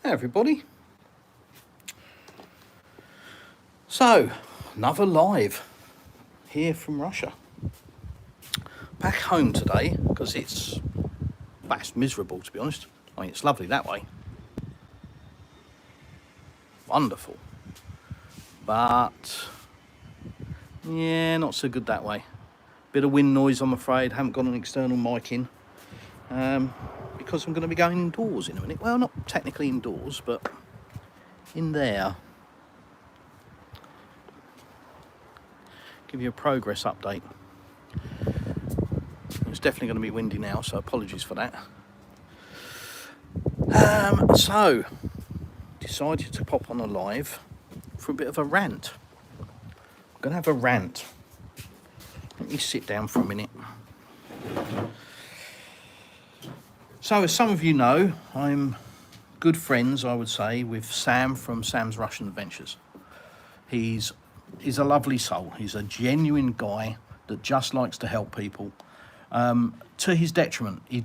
Hey everybody. So, another live here from Russia. Back home today because it's miserable, to be honest. I mean, it's lovely that way. Wonderful. But yeah, not so good that way. Bit of wind noise, I'm afraid. Haven't got an external mic in. Because I'm going to be going indoors in a minute. Well, not technically indoors, but in there. Give you a progress update. It's definitely going to be windy now, so apologies for that. So, decided to pop on a live for a bit of a rant. I'm going to have a rant. Let me sit down for a minute. So, as some of you know, I'm good friends, I would say, with Sam from Sam's Russian Adventures. He's a lovely soul. He's a genuine guy that just likes to help people. To his detriment, he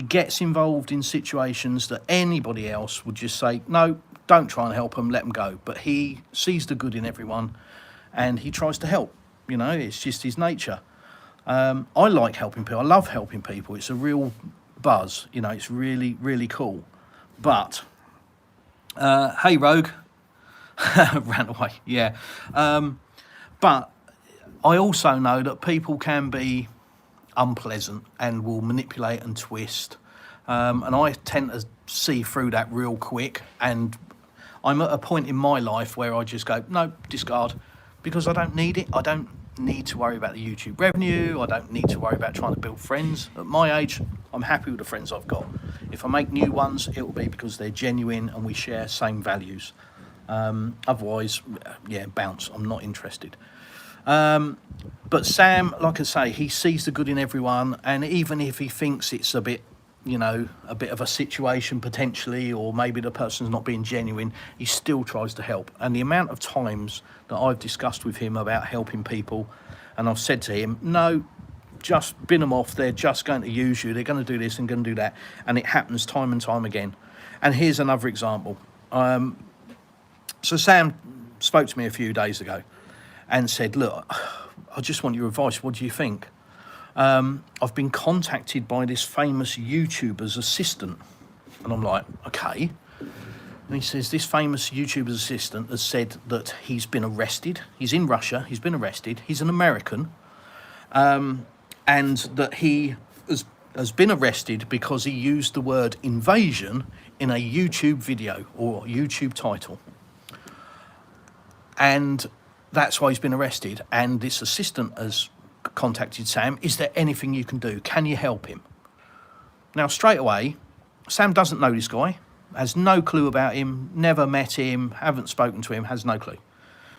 gets involved in situations that anybody else would just say, no, don't try and help them, let them go. But he sees the good in everyone and he tries to help. You know, it's just his nature. I like helping people. I love helping people. It's a real buzz. You know, it's really, really cool. But, hey, Rogue. Ran away, yeah. But I also know that people can be unpleasant and will manipulate and twist. And I tend to see through that real quick. And I'm at a point in my life where I just go, no, discard. Because I don't need it. I don't need to worry about the YouTube revenue. I don't need to worry about trying to build friends. At my age, I'm happy with the friends I've got. If I make new ones, it will be because they're genuine and we share same values. Otherwise, yeah, bounce. I'm not interested. But Sam, like I say, he sees the good in everyone. And even if he thinks it's a bit, you know, a bit of a situation potentially, or maybe the person's not being genuine, he still tries to help. And the amount of times that I've discussed with him about helping people, and I've said to him, no, just bin them off. They're just going to use you. They're going to do this and going to do that. And it happens time and time again. And here's another example. So Sam spoke to me a few days ago and said, look, I just want your advice. What do you think? I've been contacted by this famous YouTuber's assistant. And I'm like, okay. And he says, this famous YouTuber's assistant has said that he's been arrested. He's in Russia. He's been arrested. He's an American. And that he has been arrested because he used the word invasion in a YouTube video or YouTube title. And that's why he's been arrested. And this assistant has contacted Sam. Is there anything you can do? Can you help him? Now, straight away, Sam doesn't know this guy, has no clue about him, never met him, haven't spoken to him, has no clue.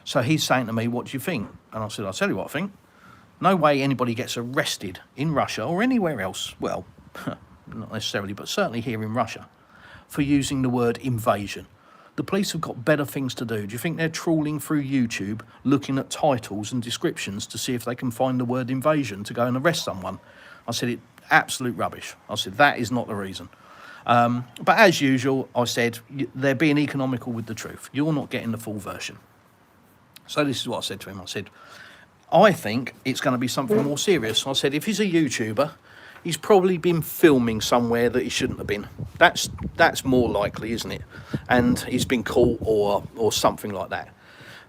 So he's saying to me, what do you think? And I said, I'll tell you what I think. No way anybody gets arrested in Russia or anywhere else, well, not necessarily, but certainly here in Russia, for using the word invasion. The police have got better things to do. Do you think they're trawling through YouTube, looking at titles and descriptions to see if they can find the word invasion to go and arrest someone? I said, it absolute rubbish. I said, that is not the reason. But as usual, I said, they're being economical with the truth. You're not getting the full version. So this is what I said to him. I said, I think it's going to be something more serious. I said, if he's a YouTuber, he's probably been filming somewhere that he shouldn't have been. That's more likely, isn't it? And he's been caught or something like that.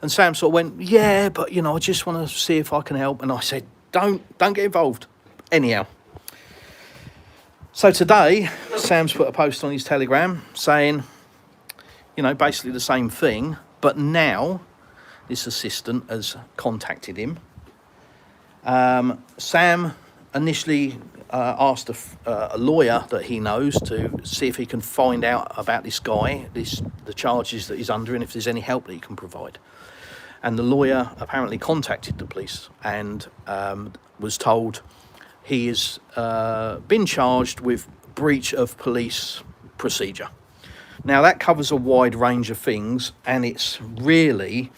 And Sam sort of went, yeah, but, you know, I just want to see if I can help. And I said, don't get involved. Anyhow. So today, Sam's put a post on his Telegram saying, you know, basically the same thing. But now this assistant has contacted him. Sam initially asked a lawyer that he knows to see if he can find out about this guy, the charges that he's under, and if there's any help that he can provide. And the lawyer apparently contacted the police and was told he has been charged with breach of police procedure. Now that covers a wide range of things, and it's really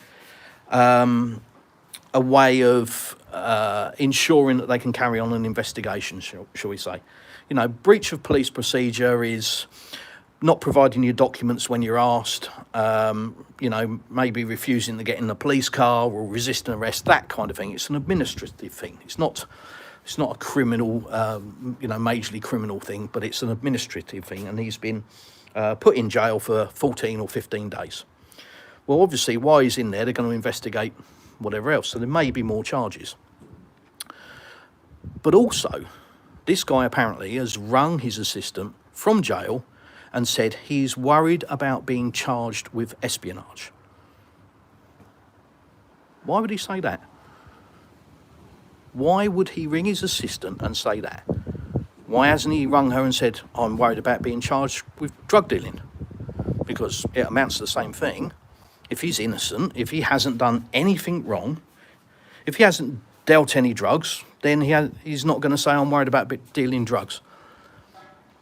a way of ensuring that they can carry on an investigation, shall we say. You know, breach of police procedure is not providing your documents when you're asked, you know, maybe refusing to get in the police car or resisting arrest, that kind of thing. It's an administrative thing. It's not a criminal, you know, majorly criminal thing, but it's an administrative thing, and he's been put in jail for 14 or 15 days. Well, obviously, while he's in there, they're going to investigate whatever else, so there may be more charges. But also, this guy apparently has rung his assistant from jail and said he's worried about being charged with espionage. Why would he say that? Why would he ring his assistant and say that? Why hasn't he rung her and said, I'm worried about being charged with drug dealing? Because it amounts to the same thing. If he's innocent, if he hasn't done anything wrong, if he hasn't dealt any drugs, then he's not going to say, I'm worried about dealing drugs.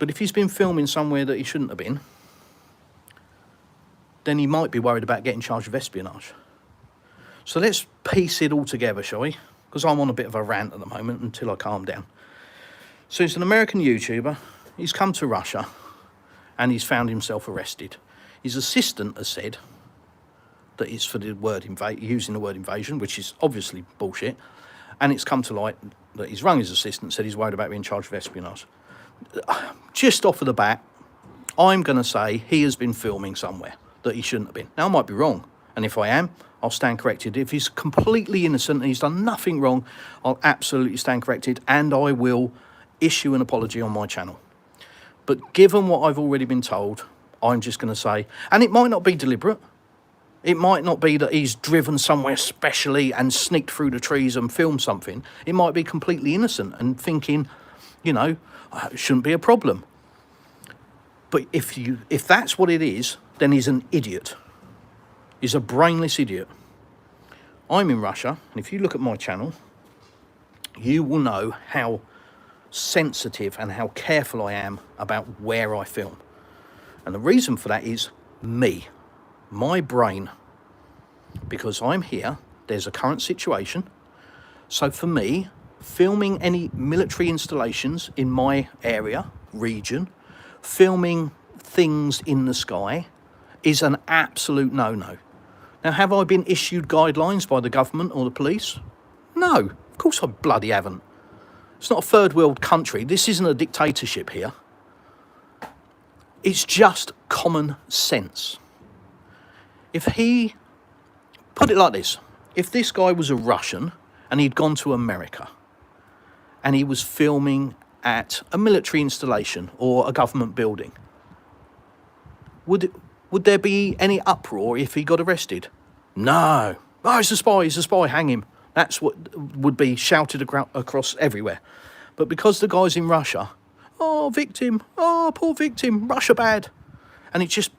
But if he's been filming somewhere that he shouldn't have been, then he might be worried about getting charged with espionage. So let's piece it all together, shall we? Because I'm on a bit of a rant at the moment until I calm down. So he's an American YouTuber. He's come to Russia and he's found himself arrested. His assistant has said that it's for the word using the word invasion, which is obviously bullshit. And it's come to light that he's rung his assistant and said he's worried about being charged with espionage. Just off of the bat, I'm going to say he has been filming somewhere that he shouldn't have been. Now, I might be wrong, and if I am, I'll stand corrected. If he's completely innocent and he's done nothing wrong, I'll absolutely stand corrected, and I will issue an apology on my channel. But given what I've already been told, I'm just going to say, and it might not be deliberate, it might not be that he's driven somewhere specially and sneaked through the trees and filmed something. It might be completely innocent and thinking, you know, it shouldn't be a problem. But if that's what it is, then he's an idiot. He's a brainless idiot. I'm in Russia, and if you look at my channel, you will know how sensitive and how careful I am about where I film. And the reason for that is me, my brain. Because I'm here, there's a current situation. So for me, filming any military installations in my area, region, filming things in the sky is an absolute no-no. Now, have I been issued guidelines by the government or the police? No, of course I bloody haven't. It's not a third world country. This isn't a dictatorship here. It's just common sense. If he, put it like this, if this guy was a Russian and he'd gone to America and he was filming at a military installation or a government building, would there be any uproar if he got arrested? No. Oh, he's a spy, hang him. That's what would be shouted across everywhere. But because the guy's in Russia, oh, victim, oh, poor victim, Russia bad. And it just,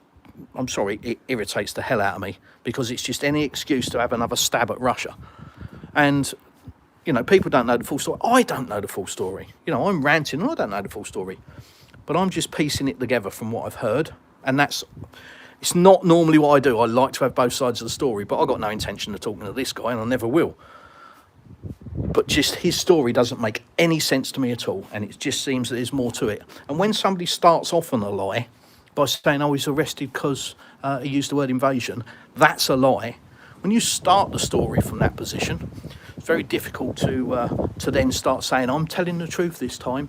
I'm sorry, it irritates the hell out of me because it's just any excuse to have another stab at Russia. And, you know, people don't know the full story. I don't know the full story. You know, I'm ranting and I don't know the full story. But I'm just piecing it together from what I've heard. And it's not normally what I do. I like to have both sides of the story, but I've got no intention of talking to this guy and I never will. But just his story doesn't make any sense to me at all. And it just seems that there's more to it. And when somebody starts off on a lie by saying, oh, he's arrested because he used the word invasion, that's a lie. When you start the story from that position, it's very difficult to then start saying, I'm telling the truth this time.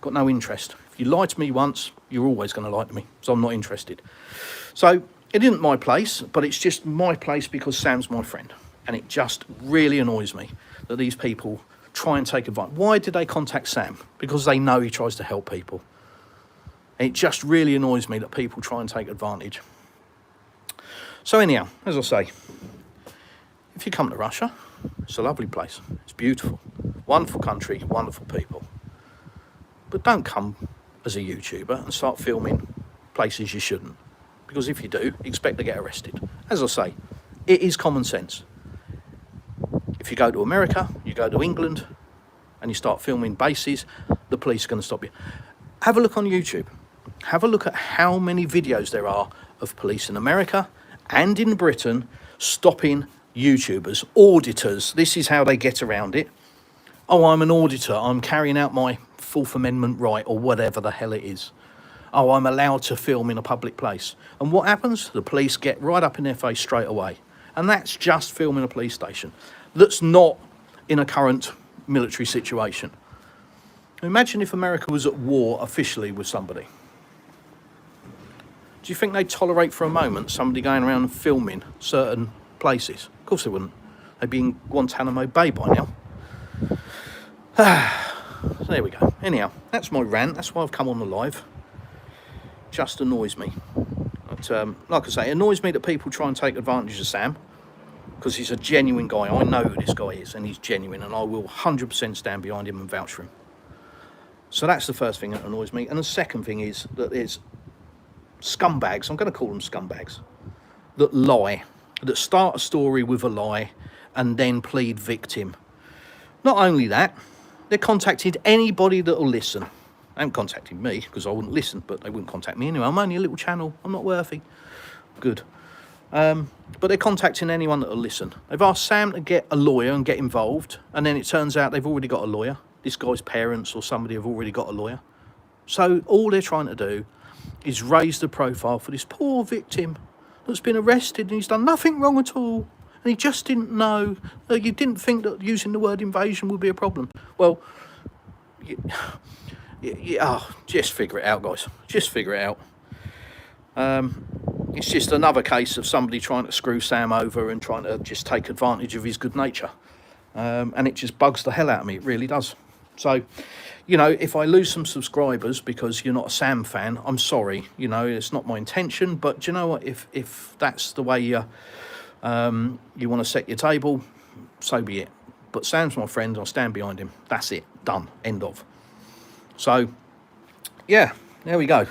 Got no interest. If you lie to me once, you're always going to lie to me. So I'm not interested. So it isn't my place, but it's just my place because Sam's my friend. And it just really annoys me that these people try and take advantage. Why did they contact Sam? Because they know he tries to help people. It just really annoys me that people try and take advantage. So anyhow, as I say, if you come to Russia, it's a lovely place. It's beautiful. Wonderful country, wonderful people. But don't come as a YouTuber and start filming places you shouldn't. Because if you do, expect to get arrested. As I say, it is common sense. If you go to America, you go to England, and you start filming bases, the police are going to stop you. Have a look on YouTube. Have a look at how many videos there are of police in America and in Britain stopping YouTubers, auditors. This is how they get around it. Oh, I'm an auditor. I'm carrying out my Fourth Amendment right, or whatever the hell it is. oh, I'm allowed to film in a public place. And what happens? The police get right up in their face straight away. And that's just filming a police station. That's not in a current military situation. Imagine if America was at war officially with somebody. Do you think they'd tolerate for a moment somebody going around and filming certain places? Of course they wouldn't. They'd be in Guantanamo Bay by now. So there we go. Anyhow, that's my rant. That's why I've come on the live. Just annoys me. But, like I say, it annoys me that people try and take advantage of Sam, because he's a genuine guy. I know who this guy is, and he's genuine, and I will 100% stand behind him and vouch for him. So that's the first thing that annoys me. And the second thing is that there's scumbags, I'm going to call them scumbags, that lie, that start a story with a lie and then plead victim. Not only that, they contacted anybody that will listen. They haven't contacted me because I wouldn't listen, but they wouldn't contact me anyway. I'm only a little channel. I'm not worthy. Good. But they're contacting anyone that will listen. They've asked Sam to get a lawyer and get involved, and then it turns out they've already got a lawyer. This guy's parents or somebody have already got a lawyer. So all they're trying to do is raise the profile for this poor victim that's been arrested and he's done nothing wrong at all. And he just didn't know. You didn't think that using the word invasion would be a problem. Well, just figure it out, guys. Just figure it out. It's just another case of somebody trying to screw Sam over and trying to just take advantage of his good nature. And it just bugs the hell out of me. It really does. So, you know, if I lose some subscribers because you're not a Sam fan, I'm sorry. You know, it's not my intention. But do you know what? If that's the way you want to set your table, so be it. But Sam's my friend. I'll stand behind him. That's it. Done. End of. So, yeah, there we go.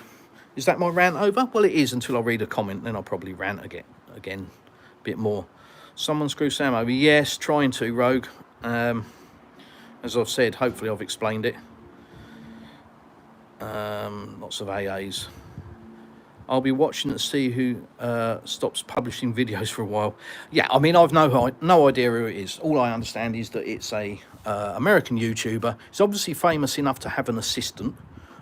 Is that my rant over? Well, it is until I read a comment. Then I'll probably rant again a bit more. Someone screw Sam over. Yes, trying to, Rogue. As I've said, hopefully I've explained it. Lots of AAs. I'll be watching to see who stops publishing videos for a while. Yeah, I mean, I've no idea who it is. All I understand is that it's a American YouTuber. He's obviously famous enough to have an assistant,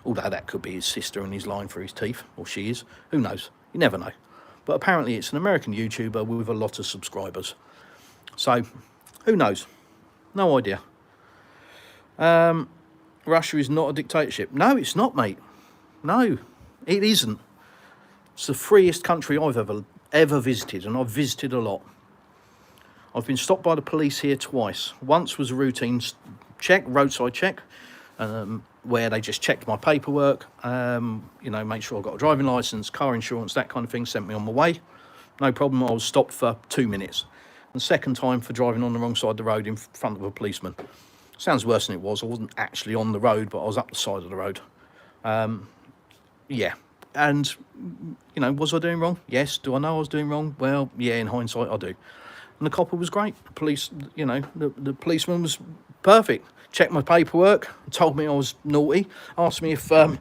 although that could be his sister and he's lying through his teeth, or she is. Who knows? You never know. But apparently it's an American YouTuber with a lot of subscribers. So, who knows? No idea. Russia is not a dictatorship. No, it's not, mate. No, it isn't. It's the freest country I've ever visited, and I've visited a lot. I've been stopped by the police here twice. Once was a routine check, roadside check, where they just checked my paperwork, you know, make sure I got a driving licence, car insurance, that kind of thing, sent me on my way. No problem, I was stopped for 2 minutes. And second time for driving on the wrong side of the road in front of a policeman. Sounds worse than it was. I wasn't actually on the road, but I was up the side of the road. Yeah. And, you know, was I doing wrong? Yes. Do I know I was doing wrong? Well, yeah, in hindsight, I do. And the copper was great. The police, you know, the policeman was perfect. Checked my paperwork, told me I was naughty, asked me if I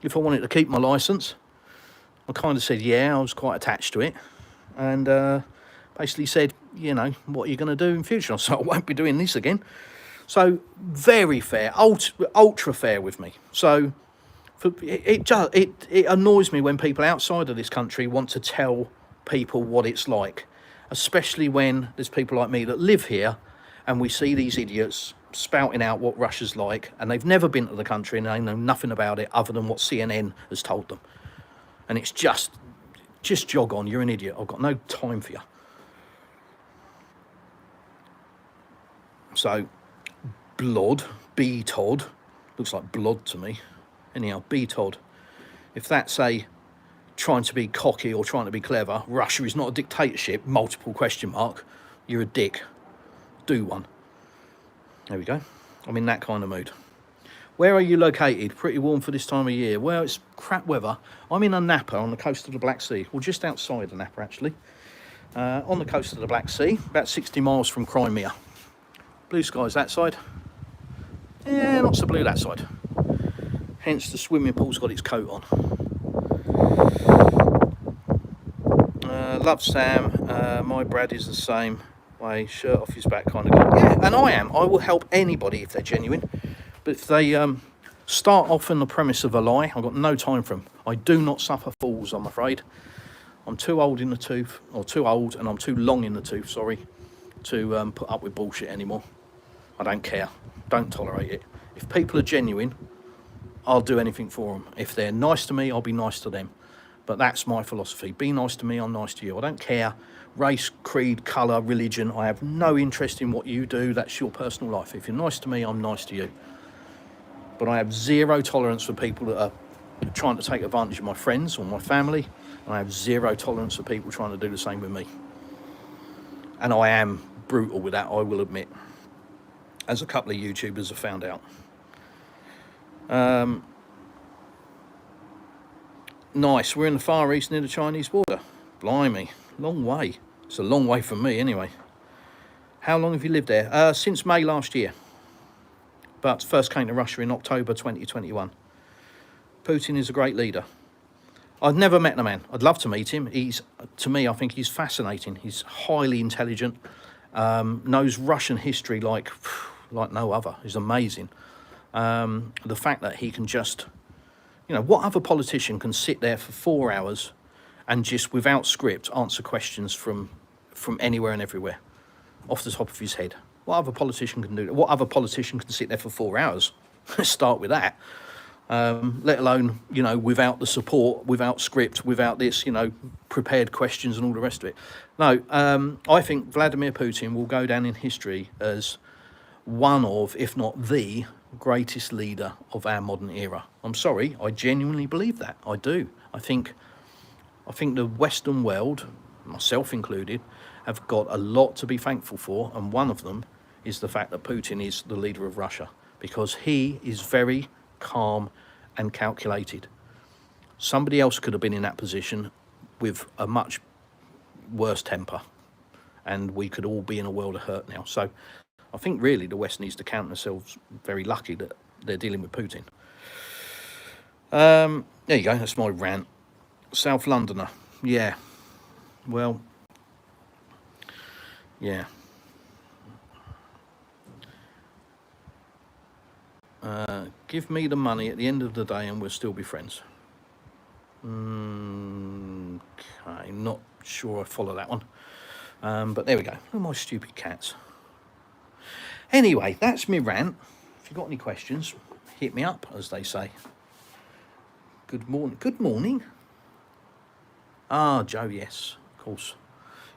wanted to keep my licence. I kind of said, yeah, I was quite attached to it. And basically said, you know, what are you going to do in future? I said, I won't be doing this again. So very fair, ultra fair with me. So it annoys me when people outside of this country want to tell people what it's like, especially when there's people like me that live here and we see these idiots spouting out what Russia's like, and they've never been to the country and they know nothing about it other than what CNN has told them. And it's just jog on, you're an idiot. I've got no time for you. So, blood, B-Todd, looks like blood to me. Anyhow, B-Todd, if that's a trying to be cocky or trying to be clever, Russia is not a dictatorship, multiple question mark, you're a dick. Do one. There we go. I'm in that kind of mood. Where are you located? Pretty warm for this time of year. Well, it's crap weather. I'm in a Napa on the coast of the Black Sea. Well, just outside the Napa, actually. On the coast of the Black Sea, about 60 miles from Crimea. Blue skies that side. Yeah, not so blue that side. Hence the swimming pool's got its coat on. Love Sam. My Brad is the same way. Shirt off his back kind of guy. Yeah, and I am. I will help anybody if they're genuine. But if they Start off on the premise of a lie. I've got no time for them. I do not suffer fools, I'm afraid. I'm too old in the tooth, or too old, and I'm too long in the tooth, sorry, to put up with bullshit anymore. I don't care. Don't tolerate it. If people are genuine, I'll do anything for them. If they're nice to me, I'll be nice to them. But that's my philosophy. Be nice to me, I'm nice to you. I don't care race, creed, colour, religion. I have no interest in what you do. That's your personal life. If you're nice to me, I'm nice to you. But I have zero tolerance for people that are trying to take advantage of my friends or my family. And I have zero tolerance for people trying to do the same with me. And I am brutal with that, I will admit. As a couple of YouTubers have found out. Nice, we're in the Far East near the Chinese border. Blimey, long way. It's a long way from me anyway. How long have you lived there? Since May last year. But first came to Russia in October 2021. Putin is a great leader. I've never met the man. I'd love to meet him. To me, I think he's fascinating. He's highly intelligent, knows Russian history like no other. He's amazing. The fact that he can just, what other politician can sit there for 4 hours and just without script answer questions from anywhere and everywhere off the top of his head? What other politician can do that? What other politician can sit there for 4 hours? Let's start with that. Let alone, without the support, without script, without this, prepared questions and all the rest of it. No, I think Vladimir Putin will go down in history as one of, if not the greatest leader of our modern era. I'm sorry, I genuinely believe that. I do. I think the Western world, myself included, have got a lot to be thankful for, and one of them is the fact that Putin is the leader of Russia, because he is very calm and calculated. Somebody else could have been in that position with a much worse temper, and we could all be in a world of hurt now. So I think really the West needs to count themselves very lucky that they're dealing with Putin. There you go, that's my rant. South Londoner, yeah, well, yeah. Give me the money at the end of the day and we'll still be friends. Okay, not sure I follow that one. But there we go. Oh, my stupid cats. Anyway, that's me rant. If you've got any questions, hit me up, as they say. Good morning. Good morning. Ah, Joe, yes, of course.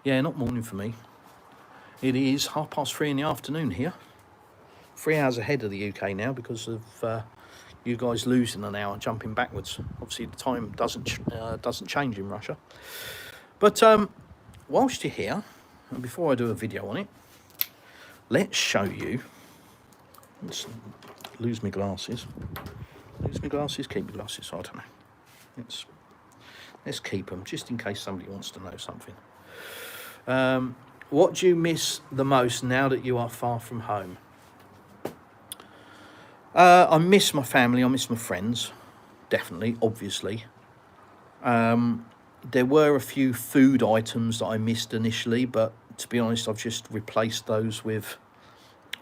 Yeah, not morning for me. It is 3:30 in the afternoon here. 3 hours ahead of the UK now because of you guys losing an hour, jumping backwards. Obviously, the time doesn't change in Russia. But whilst you're here, and before I do a video on it, let's show you. Let's lose my glasses. Lose my glasses, keep my glasses. I don't know. Let's keep them just in case somebody wants to know something. What do you miss the most now that you are far from home? I miss my family, I miss my friends, definitely, obviously. There were a few food items that I missed initially, but to be honest, I've just replaced those with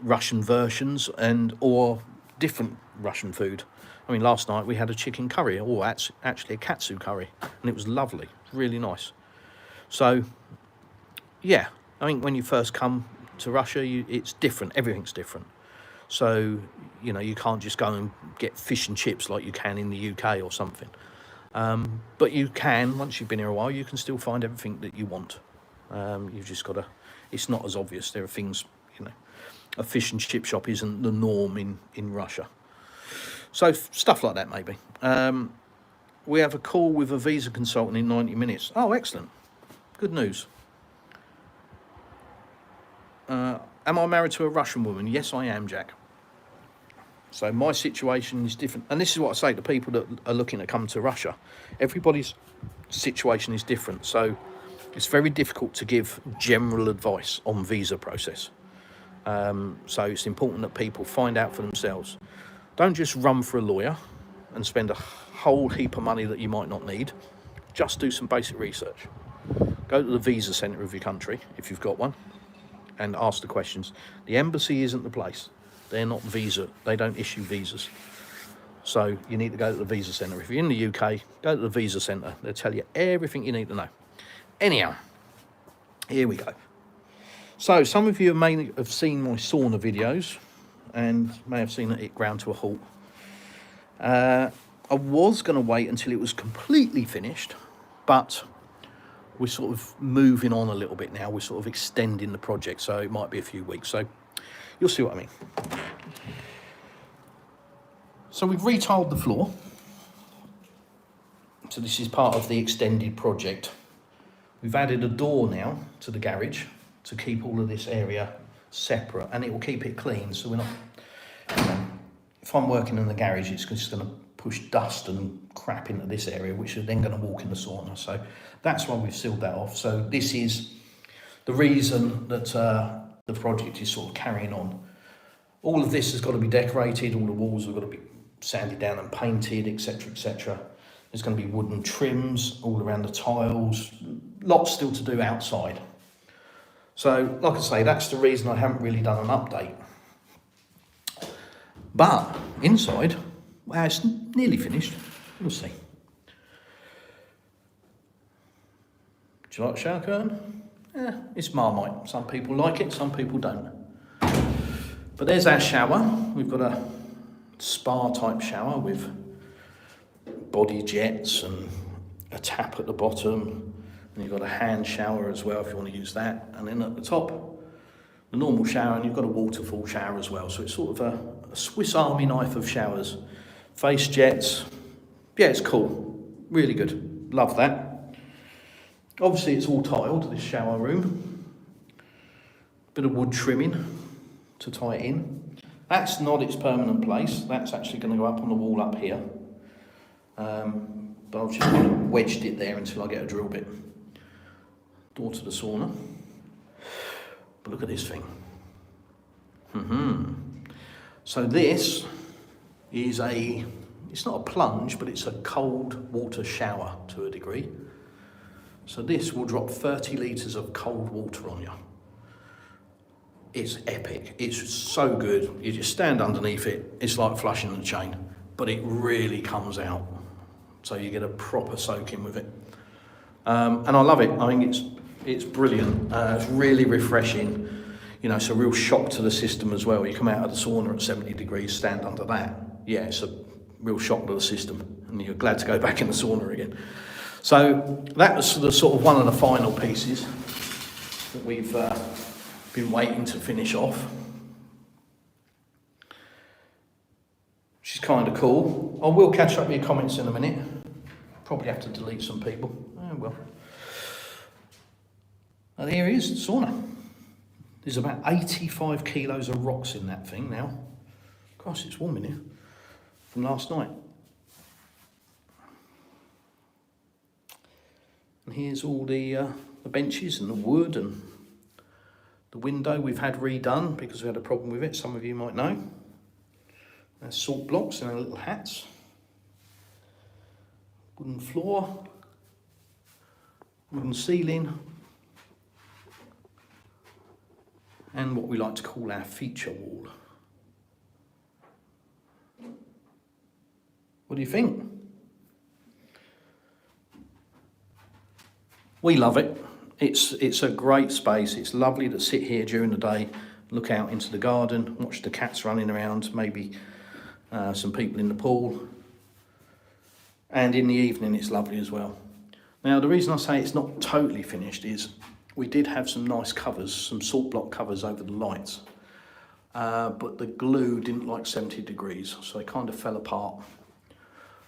Russian versions or different Russian food. I mean, last night we had a chicken curry, or actually a katsu curry, and it was lovely, really nice. So, yeah, I think when you first come to Russia, it's different, everything's different. So, you can't just go and get fish and chips like you can in the UK or something. But you can, once you've been here a while, you can still find everything that you want. You've just got to, it's not as obvious. There are things, a fish and chip shop isn't the norm in Russia. So stuff like that, maybe. We have a call with a visa consultant in 90 minutes. Oh, excellent. Good news. Am I married to a Russian woman? Yes, I am, Jack. So my situation is different. And this is what I say to people that are looking to come to Russia. Everybody's situation is different. So it's very difficult to give general advice on visa process. So it's important that people find out for themselves. Don't just run for a lawyer and spend a whole heap of money that you might not need. Just do some basic research. Go to the visa centre of your country, if you've got one, and ask the questions. The embassy isn't the place. They're not visa. They don't issue visas. So you need to go to the visa centre. If you're in the UK, go to the visa centre. They'll tell you everything you need to know. Anyhow, here we go. So some of you may have seen my sauna videos and may have seen it ground to a halt. I was going to wait until it was completely finished, but we're sort of moving on a little bit now. We're sort of extending the project, so it might be a few weeks. So you'll see what I mean. So we've retiled the floor. So this is part of the extended project. We've added a door now to the garage to keep all of this area separate, and it will keep it clean. So we're not, if I'm working in the garage, it's just going to push dust and crap into this area, which are then going to walk in the sauna. So that's why we've sealed that off. So this is the reason that the project is sort of carrying on. All of this has got to be decorated. All the walls have got to be sanded down and painted, etc., etc. There's going to be wooden trims all around the tiles. Lots still to do outside. So, like I say, that's the reason I haven't really done an update. But inside, well, it's nearly finished. We'll see. Do you like the shower curtain? Yeah, it's Marmite. Some people like it, some people don't. But there's our shower. We've got a spa type shower with body jets and a tap at the bottom, and you've got a hand shower as well if you want to use that, and then at the top the normal shower, and you've got a waterfall shower as well. So it's sort of a Swiss Army knife of showers. Face jets, yeah, it's cool, really good, love that. Obviously it's all tiled, this shower room. Bit of wood trimming to tie it in. That's not its permanent place. That's actually going to go up on the wall up here. But I've just kind of wedged it there until I get a drill bit. Door to the sauna. But look at this thing. So this is it's not a plunge, but it's a cold water shower to a degree. So this will drop 30 litres of cold water on you. It's epic. It's so good. You just stand underneath it. It's like flushing the chain, but it really comes out. So you get a proper soaking with it. And I love it. I think it's brilliant. It's really refreshing. You know, it's a real shock to the system as well. You come out of the sauna at 70 degrees, stand under that. Yeah, it's a real shock to the system, and you're glad to go back in the sauna again. So that was the sort of one of the final pieces that we've been waiting to finish off. Which is kind of cool. I will catch up with your comments in a minute. Probably have to delete some people. Oh well. And here it is, the sauna. There's about 85 kilos of rocks in that thing now. Gosh, it's warm in here from last night. And here's all the benches and the wood and the window we've had redone because we had a problem with it, some of you might know. There's salt blocks and our little hats. Wooden floor. Wooden ceiling. And what we like to call our feature wall. What do you think? We love it. It's a great space. It's lovely to sit here during the day, look out into the garden, watch the cats running around, maybe some people in the pool. And in the evening it's lovely as well. Now the reason I say it's not totally finished is we did have some nice covers, some salt block covers over the lights. But the glue didn't like 70 degrees, so they kind of fell apart.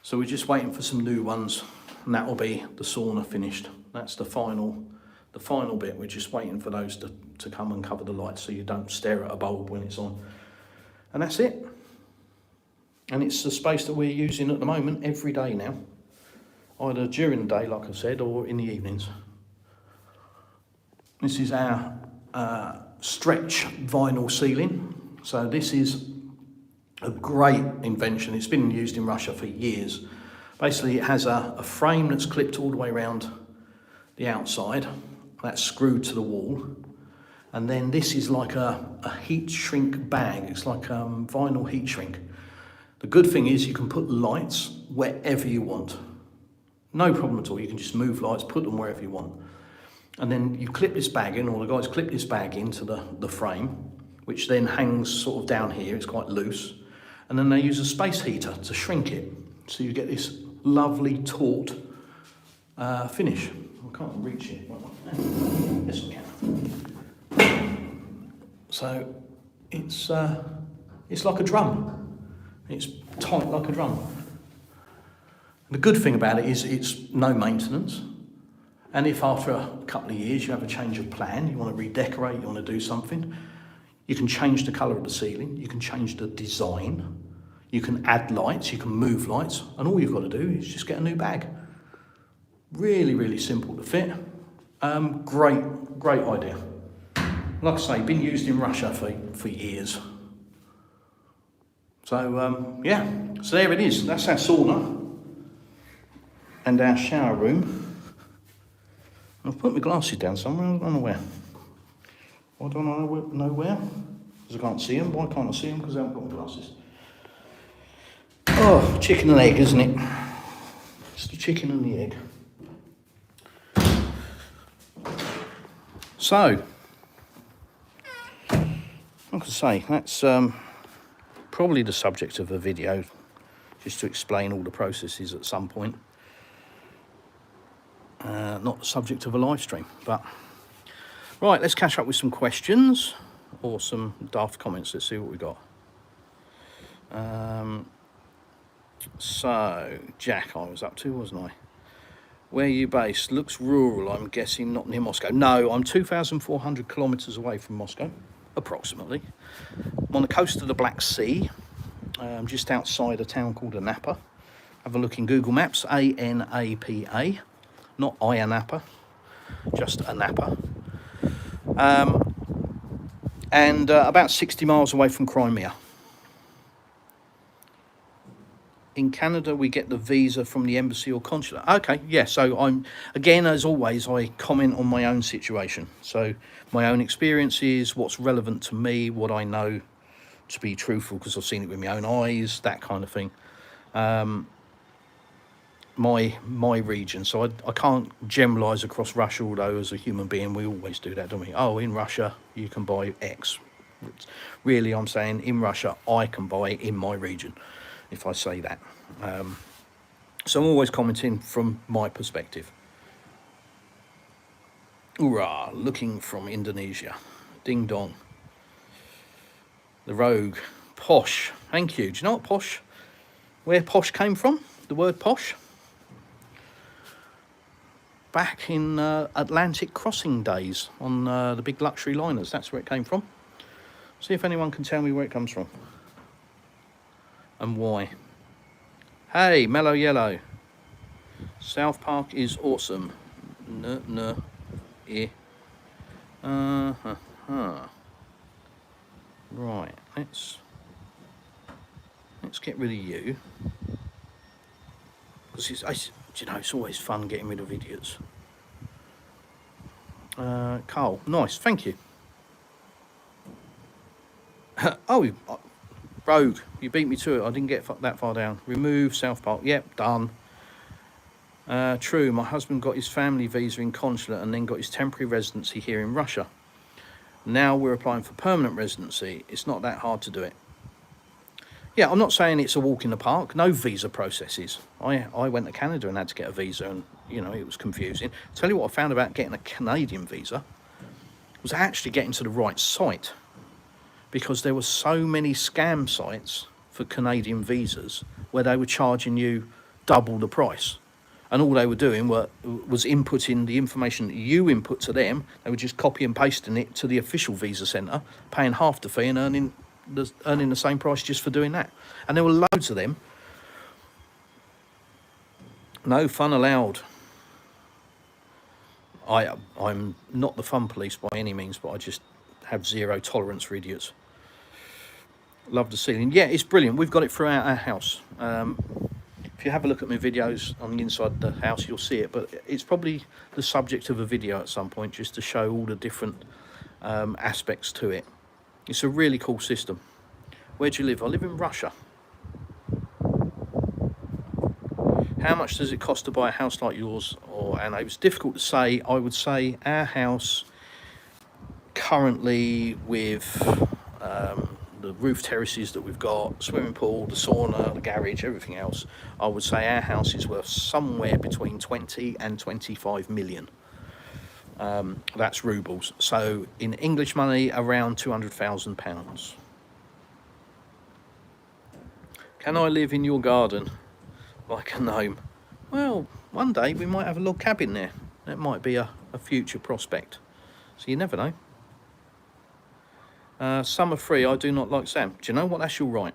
So we're just waiting for some new ones, and that will be the sauna finished. That's the final bit. We're just waiting for those to come and cover the lights so you don't stare at a bulb when it's on. And that's it. And it's the space that we're using at the moment every day now, either during the day, like I said, or in the evenings. This is our stretch vinyl ceiling. So this is a great invention. It's been used in Russia for years. Basically, it has a frame that's clipped all the way around the outside. That's screwed to the wall. And then this is like a heat shrink bag. It's like vinyl heat shrink. The good thing is you can put lights wherever you want. No problem at all. You can just move lights, put them wherever you want. And then you clip this bag in, or the guys clip this bag into the frame, which then hangs sort of down here. It's quite loose. And then they use a space heater to shrink it. So you get this lovely taut finish. I can't reach it. Yes, I can. So it's like a drum. It's tight like a drum. The good thing about it is it's no maintenance. And if after a couple of years you have a change of plan, you want to redecorate, you want to do something, you can change the colour of the ceiling, you can change the design, you can add lights, you can move lights, and all you've got to do is just get a new bag. Really, really simple to fit. Great idea. Like I say, been used in Russia for years. So, yeah, so there it is. That's our sauna and our shower room. I've put my glasses down somewhere, I don't know where. Why don't I know where? Because I can't see them. Why can't I see them? Because I haven't got my glasses. Oh, chicken and egg, isn't it? It's the chicken and the egg. So, like I say, that's probably the subject of a video, just to explain all the processes at some point. Not the subject of a live stream, but right, let's catch up with some questions or some daft comments. Let's see what we got. So Jack, I was up to, wasn't I? Where are you based? Looks rural, I'm guessing not near Moscow. No, I'm 2,400 kilometers away from Moscow, approximately. I'm on the coast of the Black Sea, just outside a town called Anapa. Have a look in Google Maps, A-N-A-P-A. Not Anapa, just Anapa. And about 60 miles away from Crimea. In Canada, we get the visa from the embassy or consulate. Okay, yeah, so I'm, again, as always, I comment on my own situation. So my own experiences, what's relevant to me, what I know to be truthful, because I've seen it with my own eyes, that kind of thing. My region, so I can't generalise across Russia, although as a human being we always do that, don't we? Oh, in Russia you can buy X. Really, I'm saying in Russia I can buy in my region, if I say that. So I'm always commenting from my perspective. Hoorah, looking from Indonesia. Ding dong. The Rogue. Posh, thank you. Do you know what posh, where posh came from? The word posh? Back in Atlantic crossing days on the big luxury liners. That's where it came from. See if anyone can tell me where it comes from and why. Hey, Mellow Yellow. South Park is awesome. Right, let's get rid of you. Because you know, it's always fun getting rid of idiots. Carl, nice, thank you. Oh, Rogue, you beat me to it. I didn't get that far down. Remove South Park. Yep, done. True, my husband got his family visa in consulate and then got his temporary residency here in Russia. Now we're applying for permanent residency. It's not that hard to do it. Yeah, I'm not saying it's a walk in the park. No visa processes. I went to Canada and had to get a visa, and you know, it was confusing. Tell you what I found about getting a Canadian visa was actually getting to the right site, because there were so many scam sites for Canadian visas where they were charging you double the price, and all they were doing was inputting the information that you input to them. They were just copy and pasting it to the official visa centre, paying half the fee and earning the same price just for doing that. And there were loads of them. No fun allowed. I'm not the fun police by any means, but I just have zero tolerance for idiots. Love the ceiling. Yeah, it's brilliant. We've got it throughout our house. If you have a look at my videos on the inside of the house, you'll see it, but it's probably the subject of a video at some point, just to show all the different aspects to it. It's a really cool system. Where do you live? I live in Russia. How much does it cost to buy a house like yours? And it was difficult to say. I would say our house currently, with the roof terraces that we've got, swimming pool, the sauna, the garage, everything else, I would say our house is worth somewhere between 20 and 25 million. That's rubles. So in English money, around £200,000. Can I live in your garden like a gnome? Well, one day we might have a log cabin there. That might be a future prospect. So you never know. Summer free, I do not like Sam. Do you know what? That's your right.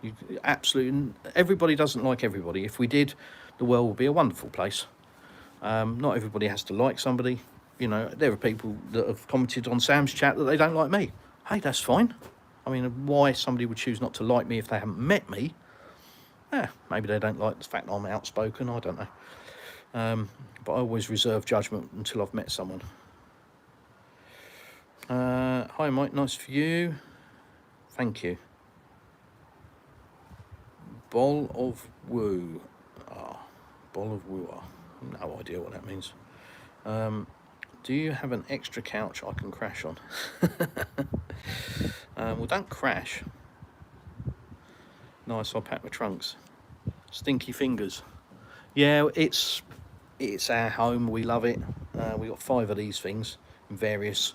You absolutely, everybody doesn't like everybody. If we did, the world would be a wonderful place. Not everybody has to like somebody. You know, there are people that have commented on Sam's chat that they don't like me. Hey, that's fine. I mean, why somebody would choose not to like me if they haven't met me? Maybe they don't like the fact that I'm outspoken, I don't know. But I always reserve judgment until I've met someone. Hi Mike, nice view. Thank you. Ball of woo. Ball of woo. No idea what that means. Do you have an extra couch I can crash on? Well, don't crash. Nice, I'll pack my trunks. Stinky fingers. Yeah, it's our home. We love it. We got 5 of these things in various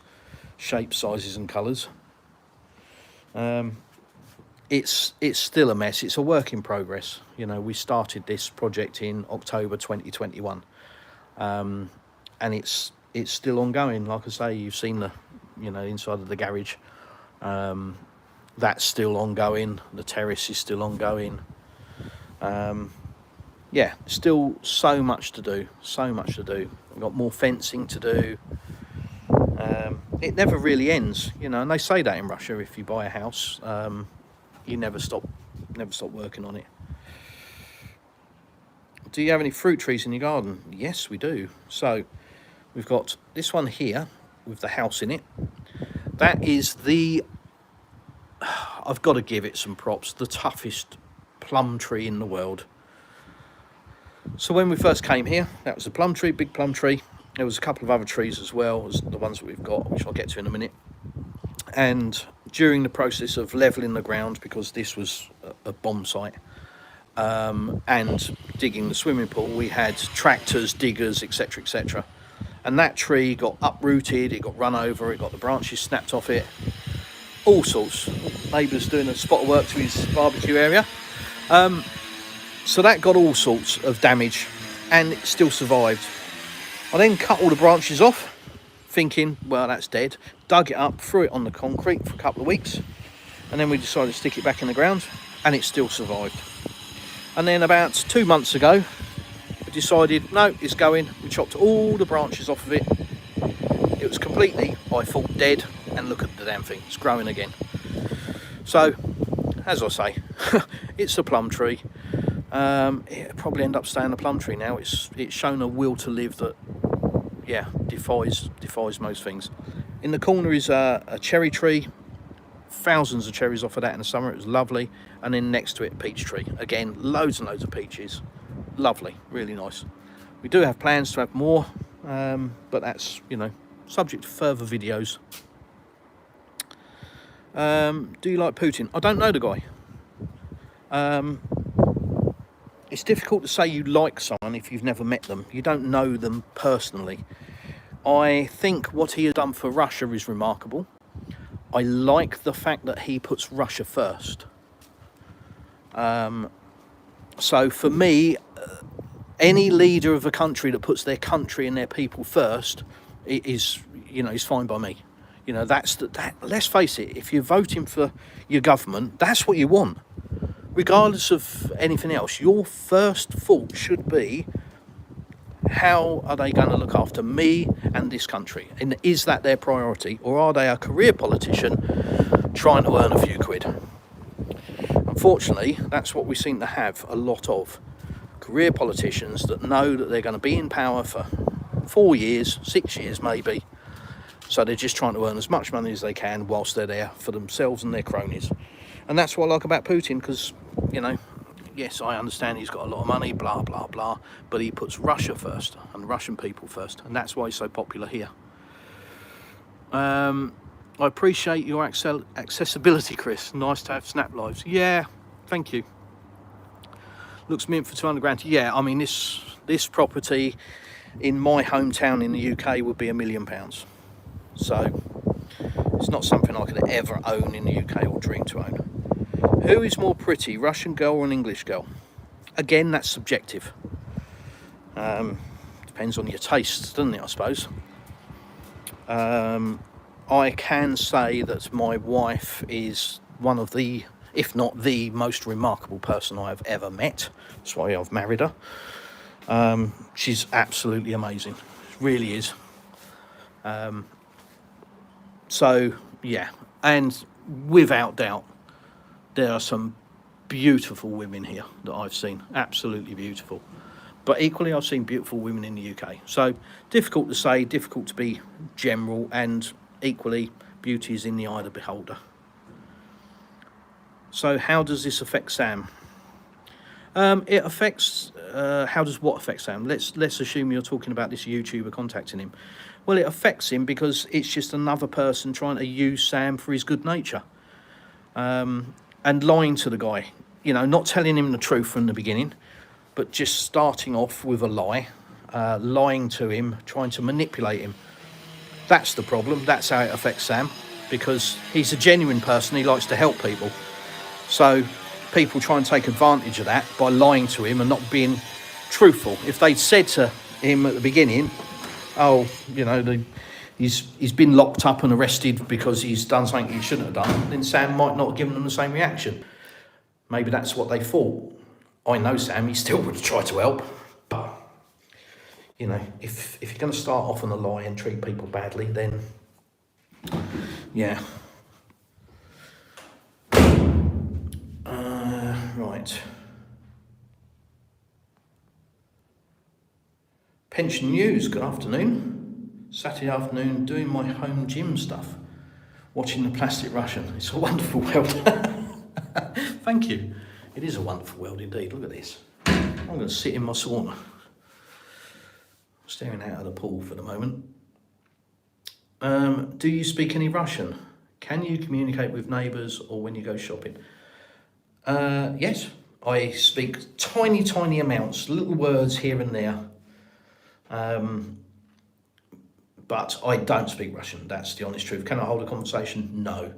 shapes, sizes, and colours. It's still a mess. It's a work in progress. You know, we started this project in October 2021, and it's still ongoing. Like I say, you've seen the, you know, inside of the garage. That's still ongoing. The terrace is still ongoing. Yeah, still so much to do. So much to do. We've got more fencing to do. It never really ends, you know. And they say that in Russia, if you buy a house, you never stop working on it. Do you have any fruit trees in your garden? Yes, we do. So we've got this one here with the house in it. That is the, I've got to give it some props, the toughest plum tree in the world. So when we first came here, that was a plum tree, big plum tree. There was a couple of other trees as well as the ones that we've got, which I'll get to in a minute. And during the process of levelling the ground, because this was a bomb site, and digging the swimming pool, we had tractors, diggers, etc, etc. And that tree got uprooted, it got run over, it got the branches snapped off it, all sorts. Neighbours doing a spot of work to his barbecue area. So that got all sorts of damage, and it still survived. I then cut all the branches off, thinking, well, that's dead. Dug it up, threw it on the concrete for a couple of weeks, and then we decided to stick it back in the ground, and it still survived. And then about 2 months ago, we decided, no, it's going. We chopped all the branches off of it. It was completely, I thought, dead, and look at the damn thing, it's growing again. So, as I say, it's a plum tree. It'll probably end up staying a plum tree now. It's shown a will to live that, yeah, defies most things. In the corner is a cherry tree. Thousands of cherries off of that in the summer. It was lovely. And then next to it, a peach tree. Again, loads and loads of peaches. Lovely, really nice. We do have plans to have more, but that's, you know, subject to further videos. Do you like Putin? I don't know the guy. It's difficult to say you like someone if you've never met them. You don't know them personally. I think what he has done for Russia is remarkable. I like the fact that he puts Russia first. So for me, any leader of a country that puts their country and their people first is, you know, is fine by me. You know, that. Let's face it, if you're voting for your government, that's what you want. Regardless of anything else, your first thought should be, how are they going to look after me and this country? And is that their priority? Or are they a career politician trying to earn a few quid? Unfortunately, that's what we seem to have a lot of. Career politicians that know that they're going to be in power for 4 years, 6 years maybe. So they're just trying to earn as much money as they can whilst they're there for themselves and their cronies. And that's what I like about Putin, because, you know, yes, I understand he's got a lot of money, blah, blah, blah, but he puts Russia first and Russian people first, and that's why he's so popular here. I appreciate your accessibility, Chris. Nice to have Snap Lives. Yeah, thank you. Looks mint for 200 grand. Yeah, I mean, this property in my hometown in the UK would be £1 million. So it's not something I could ever own in the UK or dream to own. Who is more pretty, Russian girl or an English girl? Again, that's subjective. Depends on your tastes, doesn't it, I suppose. I can say that my wife is one of the, if not the most remarkable person I have ever met. That's why I've married her. She's absolutely amazing. Really is. So, yeah. And without doubt, there are some beautiful women here that I've seen. Absolutely beautiful. But equally, I've seen beautiful women in the UK. So, difficult to say, difficult to be general, and equally, beauty is in the eye of the beholder. So, how does this affect Sam? It affects, how does what affect Sam? Let's assume you're talking about this YouTuber contacting him. Well, it affects him because it's just another person trying to use Sam for his good nature. And lying to the guy, you know, not telling him the truth from the beginning, but just starting off with a lie, lying to him, trying to manipulate him. That's the problem. That's how it affects Sam, because he's a genuine person. He likes to help people. So people try and take advantage of that by lying to him and not being truthful. If they'd said to him at the beginning, oh, you know, he's been locked up and arrested because he's done something he shouldn't have done, then Sam might not have given them the same reaction. Maybe that's what they thought. I know Sam, he still would try to help, but, you know, if you're going to start off on a lie and treat people badly, then, yeah. Right. Pension news, good afternoon. Saturday afternoon, doing my home gym stuff, watching the Plastic Russian. It's a wonderful world. Thank you. It is a wonderful world indeed. Look at this. I'm going to sit in my sauna, staring out of the pool for the moment. Do you speak any Russian? Can you communicate with neighbours or when you go shopping? Yes, I speak tiny amounts, little words here and there. But I don't speak Russian, that's the honest truth. Can I hold a conversation? No.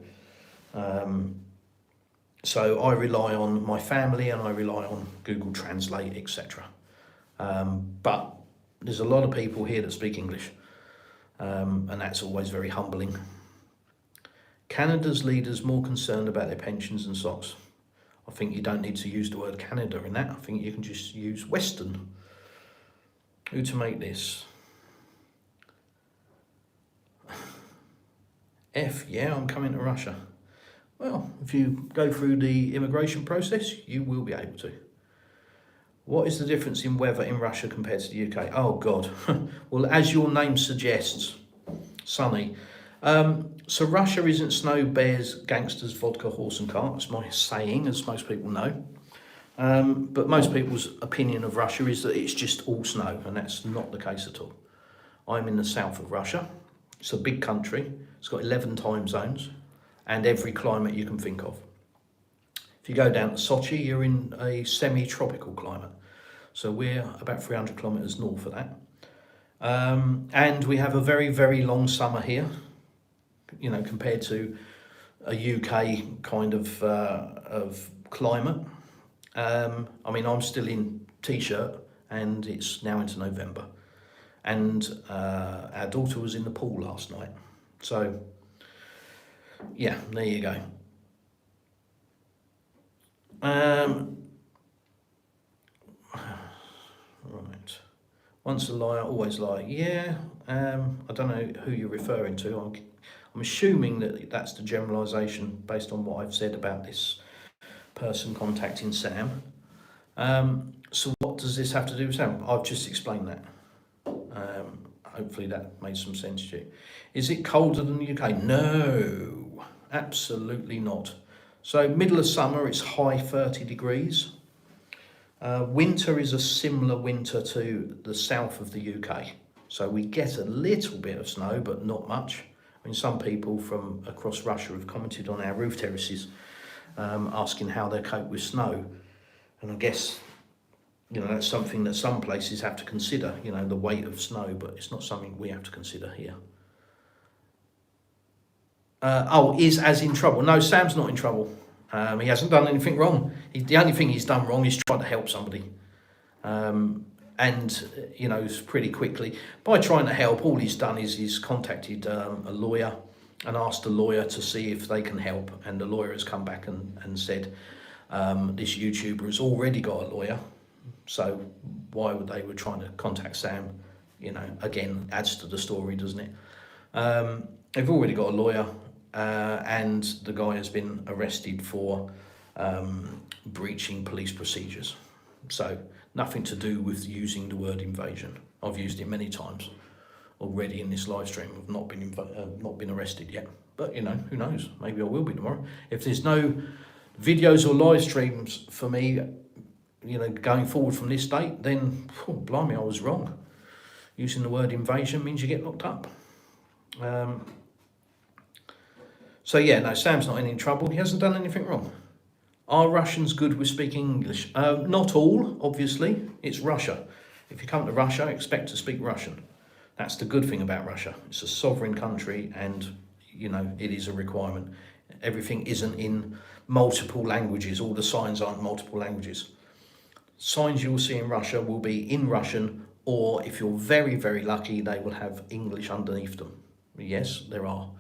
So I rely on my family and I rely on Google Translate, etc. But there's a lot of people here that speak English, and that's always very humbling. Canada's leaders more concerned about their pensions and socks. I think you don't need to use the word Canada in that. I think you can just use Western. Who to make this? Yeah, I'm coming to Russia. Well, if you go through the immigration process, you will be able to. What is the difference in weather in Russia compared to the UK? Oh, God. Well, as your name suggests, sunny. So Russia isn't snow, bears, gangsters, vodka, horse and cart. That's my saying, as most people know. But most people's opinion of Russia is that it's just all snow, and that's not the case at all. I'm in the south of Russia. It's a big country. It's got 11 time zones and every climate you can think of. If you go down to Sochi, you're in a semi-tropical climate. So we're about 300 kilometres north of that. And we have a very long summer here, you know, compared to a UK kind of climate. I mean, I'm still in t-shirt and it's now into November. And our daughter was in the pool last night. So, yeah, there you go. Right. Once a liar, always lie. Yeah, I don't know who you're referring to. I'm assuming that that's the generalisation based on what I've said about this person contacting Sam. So what does this have to do with Sam? I've just explained that. Hopefully that made some sense to you. Is it colder than the UK? No, absolutely not. So middle of summer, it's high 30 degrees. Winter is a similar winter to the south of the UK. So we get a little bit of snow, but not much. I mean, some people from across Russia have commented on our roof terraces, asking how they cope with snow. And I guess, you know, that's something that some places have to consider, you know, the weight of snow, but it's not something we have to consider here. Is as in trouble? No, Sam's not in trouble. He hasn't done anything wrong. The only thing he's done wrong is try to help somebody. And, you know, pretty quickly. By trying to help, all he's done is he's contacted a lawyer and asked the lawyer to see if they can help. And the lawyer has come back and said, this YouTuber has already got a lawyer. So why would they were trying to contact Sam? You know, again, adds to the story, doesn't it? They've already got a lawyer. And the guy has been arrested for breaching police procedures. So nothing to do with using the word invasion. I've used it many times already in this live stream. I've not been arrested yet, but you know, who knows? Maybe I will be tomorrow. If there's no videos or live streams for me, you know, going forward from this date, then blimey, I was wrong. Using the word invasion means you get locked up. So yeah, no, Sam's not in any trouble. He hasn't done anything wrong. Are Russians good with speaking English? Not all, obviously. It's Russia. If you come to Russia, expect to speak Russian. That's the good thing about Russia. It's a sovereign country and, you know, it is a requirement. Everything isn't in multiple languages. All the signs aren't multiple languages. Signs you will see in Russia will be in Russian, or if you're very, very lucky, they will have English underneath them. Yes, there are.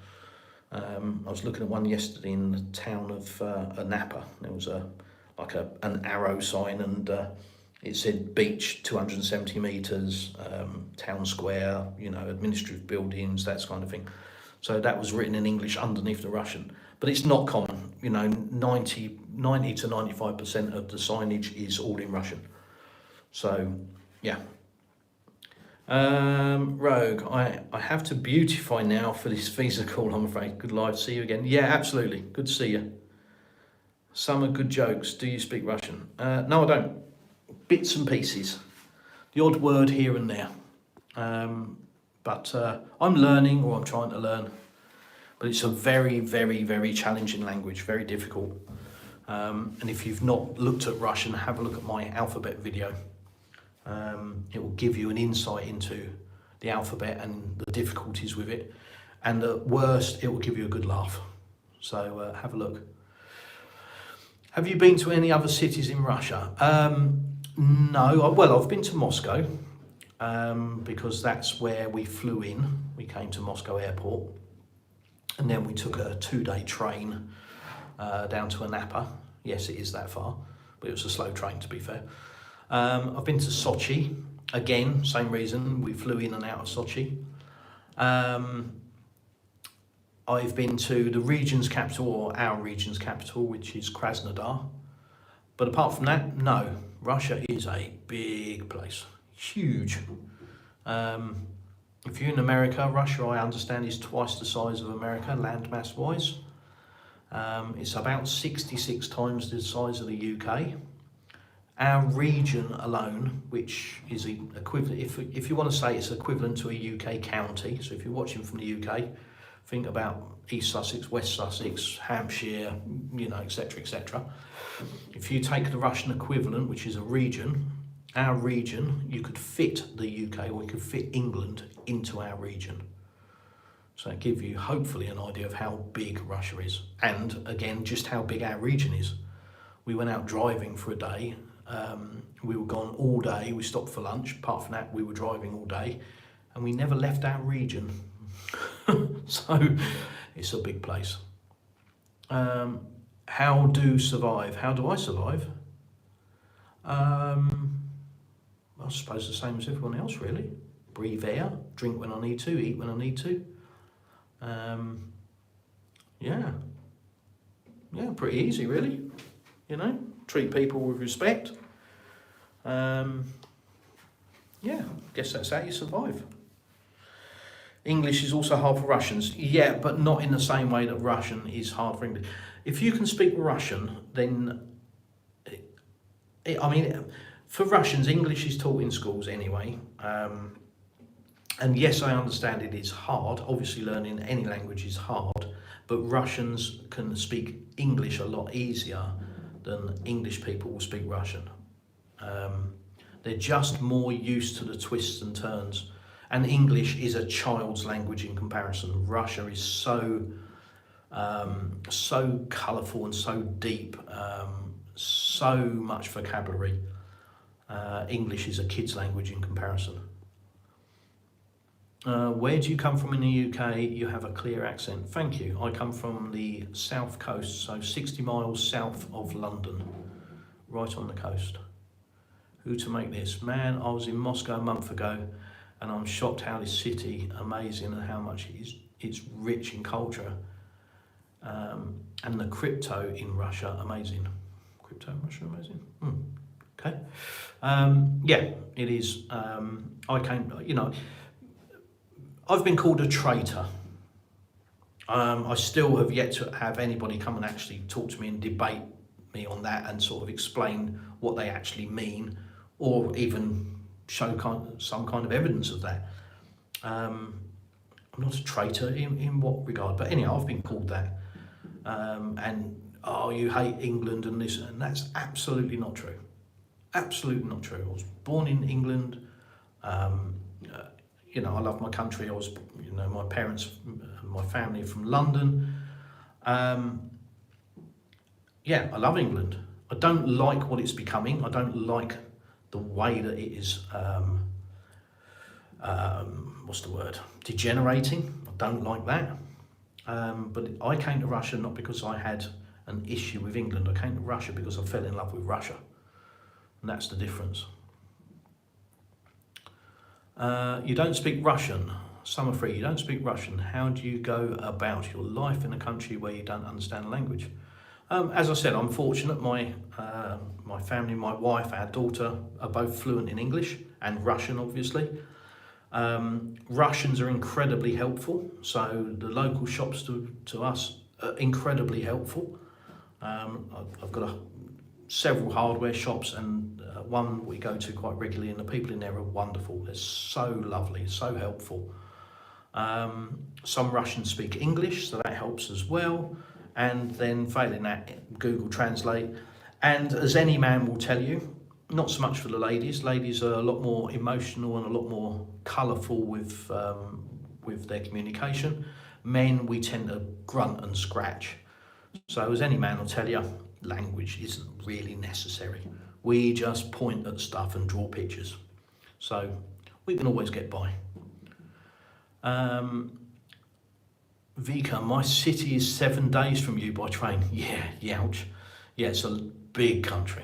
I was looking at one yesterday in the town of Napa. There was an arrow sign, and it said beach 270 metres, town square, you know, administrative buildings, that kind of thing. So that was written in English underneath the Russian. But it's not common, you know, 90 to 95% of the signage is all in Russian. So, yeah. Rogue, I have to beautify now for this visa call, I'm afraid. Good live, see you again. Yeah, absolutely, good to see you. Some are good jokes. Do you speak Russian? No, I don't. Bits and pieces. The odd word here and there. But I'm learning, or I'm trying to learn. But it's a very, very, very challenging language, very difficult. And if you've not looked at Russian, have a look at my alphabet video. It will give you an insight into the alphabet and the difficulties with it. And at worst, it will give you a good laugh. So have a look. Have you been to any other cities in Russia? No. Well, I've been to Moscow because that's where we flew in. We came to Moscow airport. And then we took a 2-day train down to Napa. Yes, it is that far, but it was a slow train, to be fair. I've been to Sochi, again, same reason, we flew in and out of Sochi. I've been to the region's capital, or our region's capital, which is Krasnodar. But apart from that, no. Russia is a big place, huge. If you're in America, Russia, I understand, is twice the size of America, landmass-wise. It's about 66 times the size of the UK. Our region alone, which is equivalent, if you want to say it's equivalent to a UK county, so if you're watching from the UK, think about East Sussex, West Sussex, Hampshire, you know, etc., etc. If you take the Russian equivalent, which is a region, our region, you could fit the UK, or you could fit England into our region. So that gives you hopefully an idea of how big Russia is, and again, just how big our region is. We went out driving for a day. We were gone all day. We stopped for lunch. Apart from that, we were driving all day, and we never left our region. So it's a big place. How do survive? How do I survive? I suppose the same as everyone else, really. Breathe air, drink when I need to, eat when I need to. Yeah, pretty easy, really. You know, treat people with respect. Yeah, guess that's how you survive. English is also hard for Russians. Yeah, but not in the same way that Russian is hard for English. If you can speak Russian, then I mean, for Russians, English is taught in schools anyway. And yes, I understand it is hard. Obviously, learning any language is hard, but Russians can speak English a lot easier than English people will speak Russian. They're just more used to the twists and turns. And English is a child's language in comparison. Russia is so colourful and so deep, so much vocabulary. English is a kid's language in comparison. Where do you come from in the UK? You have a clear accent. Thank you. I come from the south coast, so 60 miles south of London, right on the coast. Who to make this? Man, I was in Moscow a month ago, and I'm shocked how this city amazing and how much it's rich in culture. And the crypto in Russia amazing. Crypto in Russia amazing. Okay. Yeah, it is. I've been called a traitor. I still have yet to have anybody come and actually talk to me and debate me on that and sort of explain what they actually mean, or even show some kind of evidence of that. I'm not a traitor in what regard, but anyhow, I've been called that. And you hate England and this, and that's absolutely not true. Absolutely not true. I was born in England. I love my country. I was, my parents, my family from London. I love England. I don't like what it's becoming. I don't like the way that it is, degenerating. I don't like that. But I came to Russia not because I had an issue with England. I came to Russia because I fell in love with Russia. And that's the difference. You don't speak Russian. Summer Free, you don't speak Russian. How do you go about your life in a country where you don't understand the language? As I said, I'm fortunate. My family, my wife, our daughter are both fluent in English and Russian, obviously. Russians are incredibly helpful. So the local shops to us are incredibly helpful. I've got several hardware shops, and one we go to quite regularly, and the people in there are wonderful. They're so lovely, so helpful. Some Russians speak English, so that helps as well. And then failing that, Google Translate. And as any man will tell you, not so much for the ladies. Ladies are a lot more emotional and a lot more colourful with their communication. Men, we tend to grunt and scratch. So as any man will tell you, language isn't really necessary. We just point at stuff and draw pictures. So we can always get by. Vika, my city is 7 days from you by train. Yeah, youch. Yeah, it's a big country.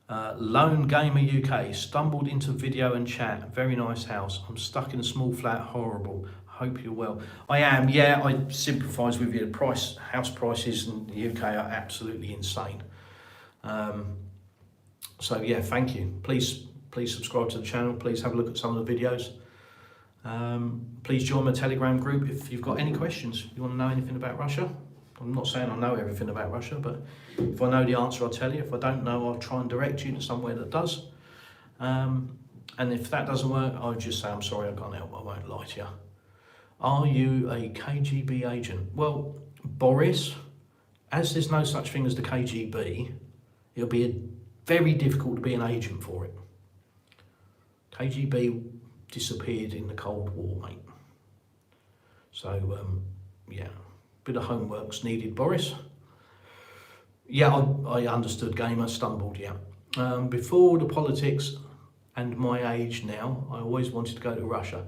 Lone Gamer UK, stumbled into video and chat. Very nice house. I'm stuck in a small flat. Horrible. Hope you're well. I am. Yeah, I sympathise with you. House prices in the UK are absolutely insane. So yeah, thank you. Please subscribe to the channel. Please have a look at some of the videos. Please join my Telegram group if you've got any questions. If you want to know anything about Russia. I'm not saying I know everything about Russia, but if I know the answer, I'll tell you. If I don't know, I'll try and direct you to somewhere that does. And if that doesn't work, I'll just say, I'm sorry, I can't help. I won't lie to you. Are you a KGB agent? Well, Boris, as there's no such thing as the KGB, it'll be very difficult to be an agent for it. KGB disappeared in the Cold War, mate. So, yeah, bit of homework's needed, Boris. Yeah, I understood, Gamer, stumbled, yeah. Before the politics and my age now, I always wanted to go to Russia.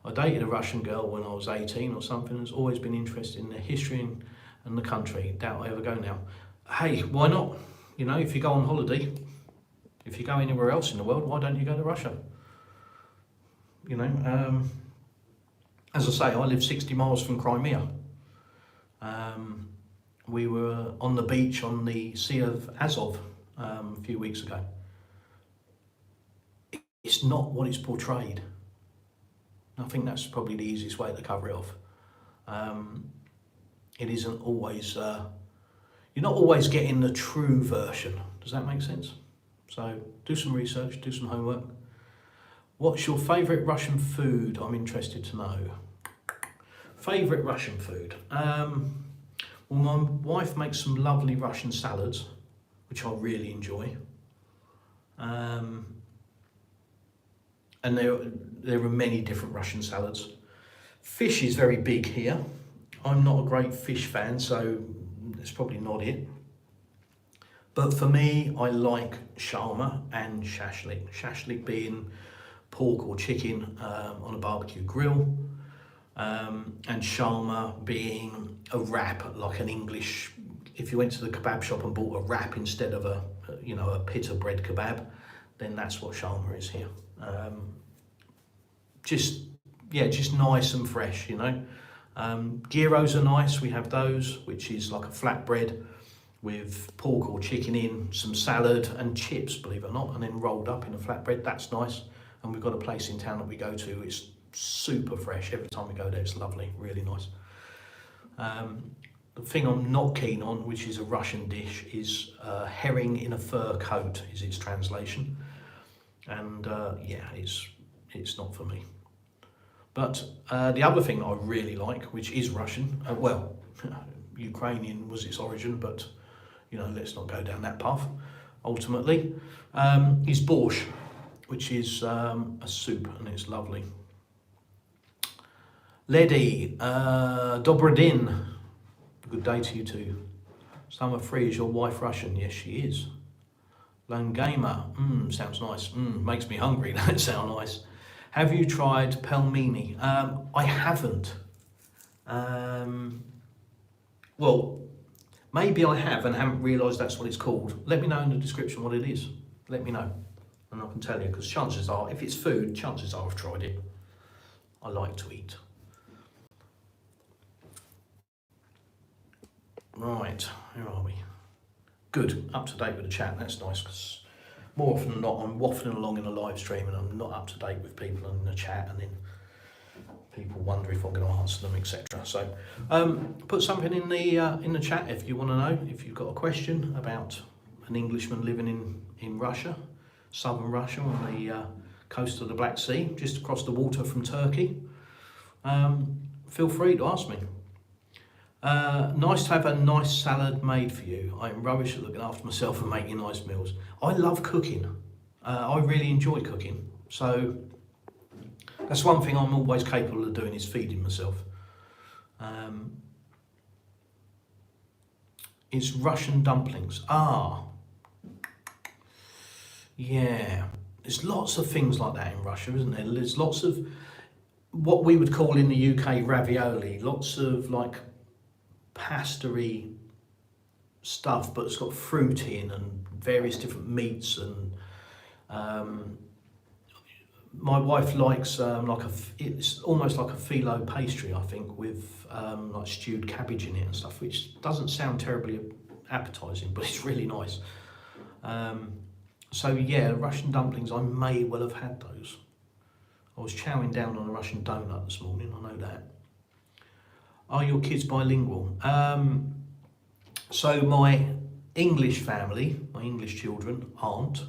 I dated a Russian girl when I was 18 or something. Has always been interested in their history and the country. Doubt I ever go now. Hey, why not? If you go on holiday, if you go anywhere else in the world, why don't you go to Russia? As I say, I live 60 miles from Crimea. We were on the beach on the Sea of Azov a few weeks ago. It's not what it's portrayed. I think that's probably the easiest way to cover it off. It isn't always, you're not always getting the true version. Does that make sense? So do some research, do some homework. What's your favourite Russian food? I'm interested to know. Favourite Russian food? Well, my wife makes some lovely Russian salads, which I really enjoy. And there are many different Russian salads. Fish is very big here. I'm not a great fish fan, so it's probably not it. But for me, I like shawarma and shashlik. Shashlik being pork or chicken on a barbecue grill, and shawarma being a wrap, like an English. If you went to the kebab shop and bought a wrap instead of a pita bread kebab, then that's what shawarma is here. Just nice and fresh, you know. Gyros are nice. We have those, which is like a flatbread with pork or chicken in, some salad and chips, believe it or not, and then rolled up in a flatbread. That's nice. And we've got a place in town that we go to. It's super fresh. Every time we go there, it's lovely, really nice. The thing I'm not keen on, which is a Russian dish, is herring in a fur coat, is its translation. And it's not for me. But the other thing I really like, which is Russian, Ukrainian was its origin, but let's not go down that path. Ultimately, is borscht, which is a soup, and it's lovely. Lady, dobry din. Good day to you too. Summer free, is your wife Russian? Yes, she is. Lone gamer, sounds nice. Makes me hungry. That sounds nice. Have you tried pelmeni? I haven't. Well, maybe I have and haven't realised that's what it's called. Let me know in the description what it is. Let me know, and I can tell you, because chances are, if it's food, chances are I've tried it. I like to eat. Right, where are we? Good, up to date with the chat. That's nice, because more often than not, I'm waffling along in a live stream and I'm not up to date with people in the chat, and then people wonder if I'm going to answer them, etc. So put something in the chat if you want to know, if you've got a question about an Englishman living in Russia, southern Russia, on the coast of the Black Sea, just across the water from Turkey. Feel free to ask me. Nice to have a nice salad made for you. I am rubbish at looking after myself and making nice meals. I love cooking. I really enjoy cooking. So that's one thing I'm always capable of doing, is feeding myself. It's Russian dumplings. Yeah. There's lots of things like that in Russia, isn't there? There's lots of what we would call in the UK ravioli. Lots of like pasta-y stuff, but it's got fruit in and various different meats, and my wife likes it's almost like a phyllo pastry, I think, with like stewed cabbage in it and stuff, which doesn't sound terribly appetizing, but it's really nice. So yeah, Russian dumplings, I may well have had those. I was chowing down on a Russian donut this morning, I know that. Are your kids bilingual? So my English family, my English children aren't,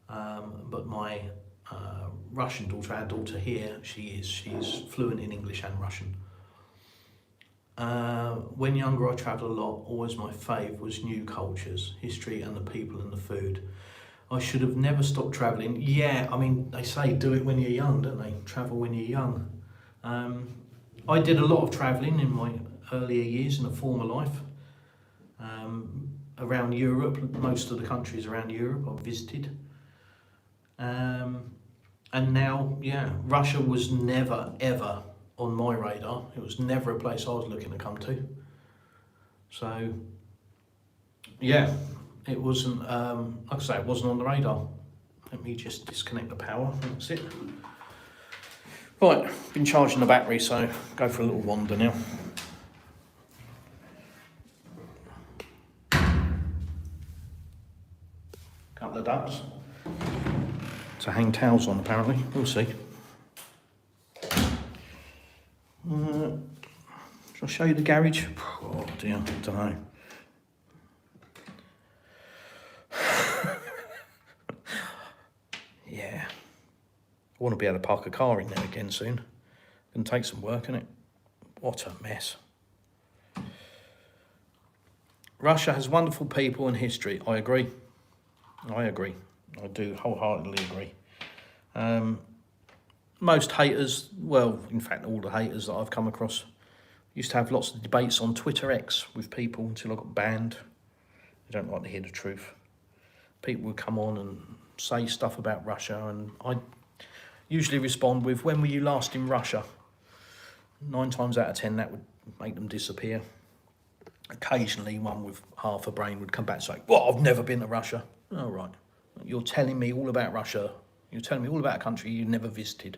but my Russian daughter, our daughter here, she's fluent in English and Russian. When younger, I travelled a lot. Always my fave was new cultures, history and the people and the food. I should have never stopped travelling. Yeah, I mean, they say do it when you're young, don't they? Travel when you're young. I did a lot of travelling in my earlier years in a former life. Around Europe, most of the countries around Europe I've visited. And now, yeah, Russia was never, ever on my radar. It was never a place I was looking to come to. So, yeah, it wasn't, like I say, it wasn't on the radar. Let me just disconnect the power, that's it. Right, been charging the battery, so go for a little wander now. Couple of ducks to hang towels on, apparently. We'll see. Shall I show you the garage? Oh dear, I don't know. want to be able to park a car in there again soon. Gonna take some work, innit? What a mess. Russia has wonderful people and history. I agree. I do wholeheartedly agree. Most haters, well, in fact, all the haters that I've come across, used to have lots of debates on Twitter X with people until I got banned. They don't like to hear the truth. People would come on and say stuff about Russia, and I usually respond with, when were you last in Russia? 9 times out of 10, that would make them disappear. Occasionally, one with half a brain would come back and say, well, I've never been to Russia. Oh, right. You're telling me all about Russia. You're telling me all about a country you never visited.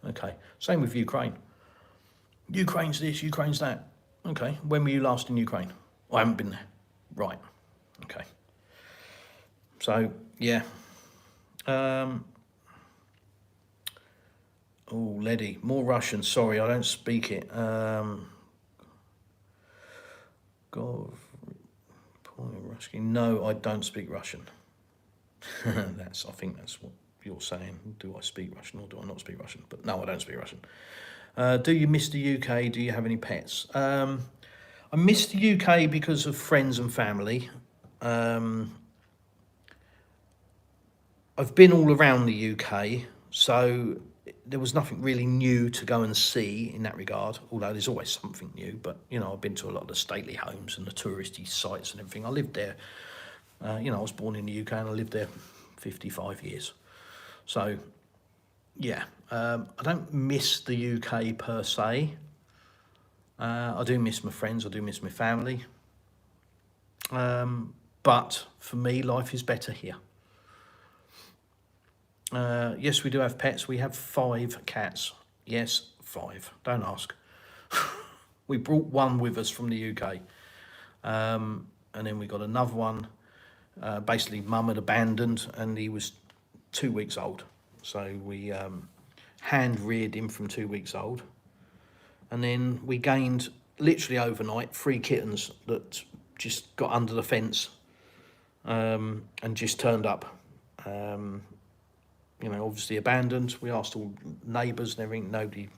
Okay. Same with Ukraine. Ukraine's this, Ukraine's that. Okay. When were you last in Ukraine? I haven't been there. Right. Okay. So, yeah. Oh, Letty. More Russian. Sorry, I don't speak it. God, no, I don't speak Russian. I think that's what you're saying. Do I speak Russian or do I not speak Russian? But no, I don't speak Russian. Do you miss the UK? Do you have any pets? I miss the UK because of friends and family. I've been all around the UK, so there was nothing really new to go and see in that regard, although there's always something new. But, you know, I've been to a lot of the stately homes and the touristy sites and everything. I lived there, you know, I was born in the UK and I lived there 55 years. So, yeah, I don't miss the UK per se. I do miss my friends, I do miss my family. But for me, life is better here. Yes, we do have pets. We have 5 cats. Yes, 5. Don't ask. We brought one with us from the UK. And then we got another one. Basically, Mum had abandoned and he was 2 weeks old. So we hand-reared him from 2 weeks old. And then we gained, literally overnight, 3 kittens that just got under the fence and just turned up. You know, obviously abandoned. We asked all neighbours and everything. Nobody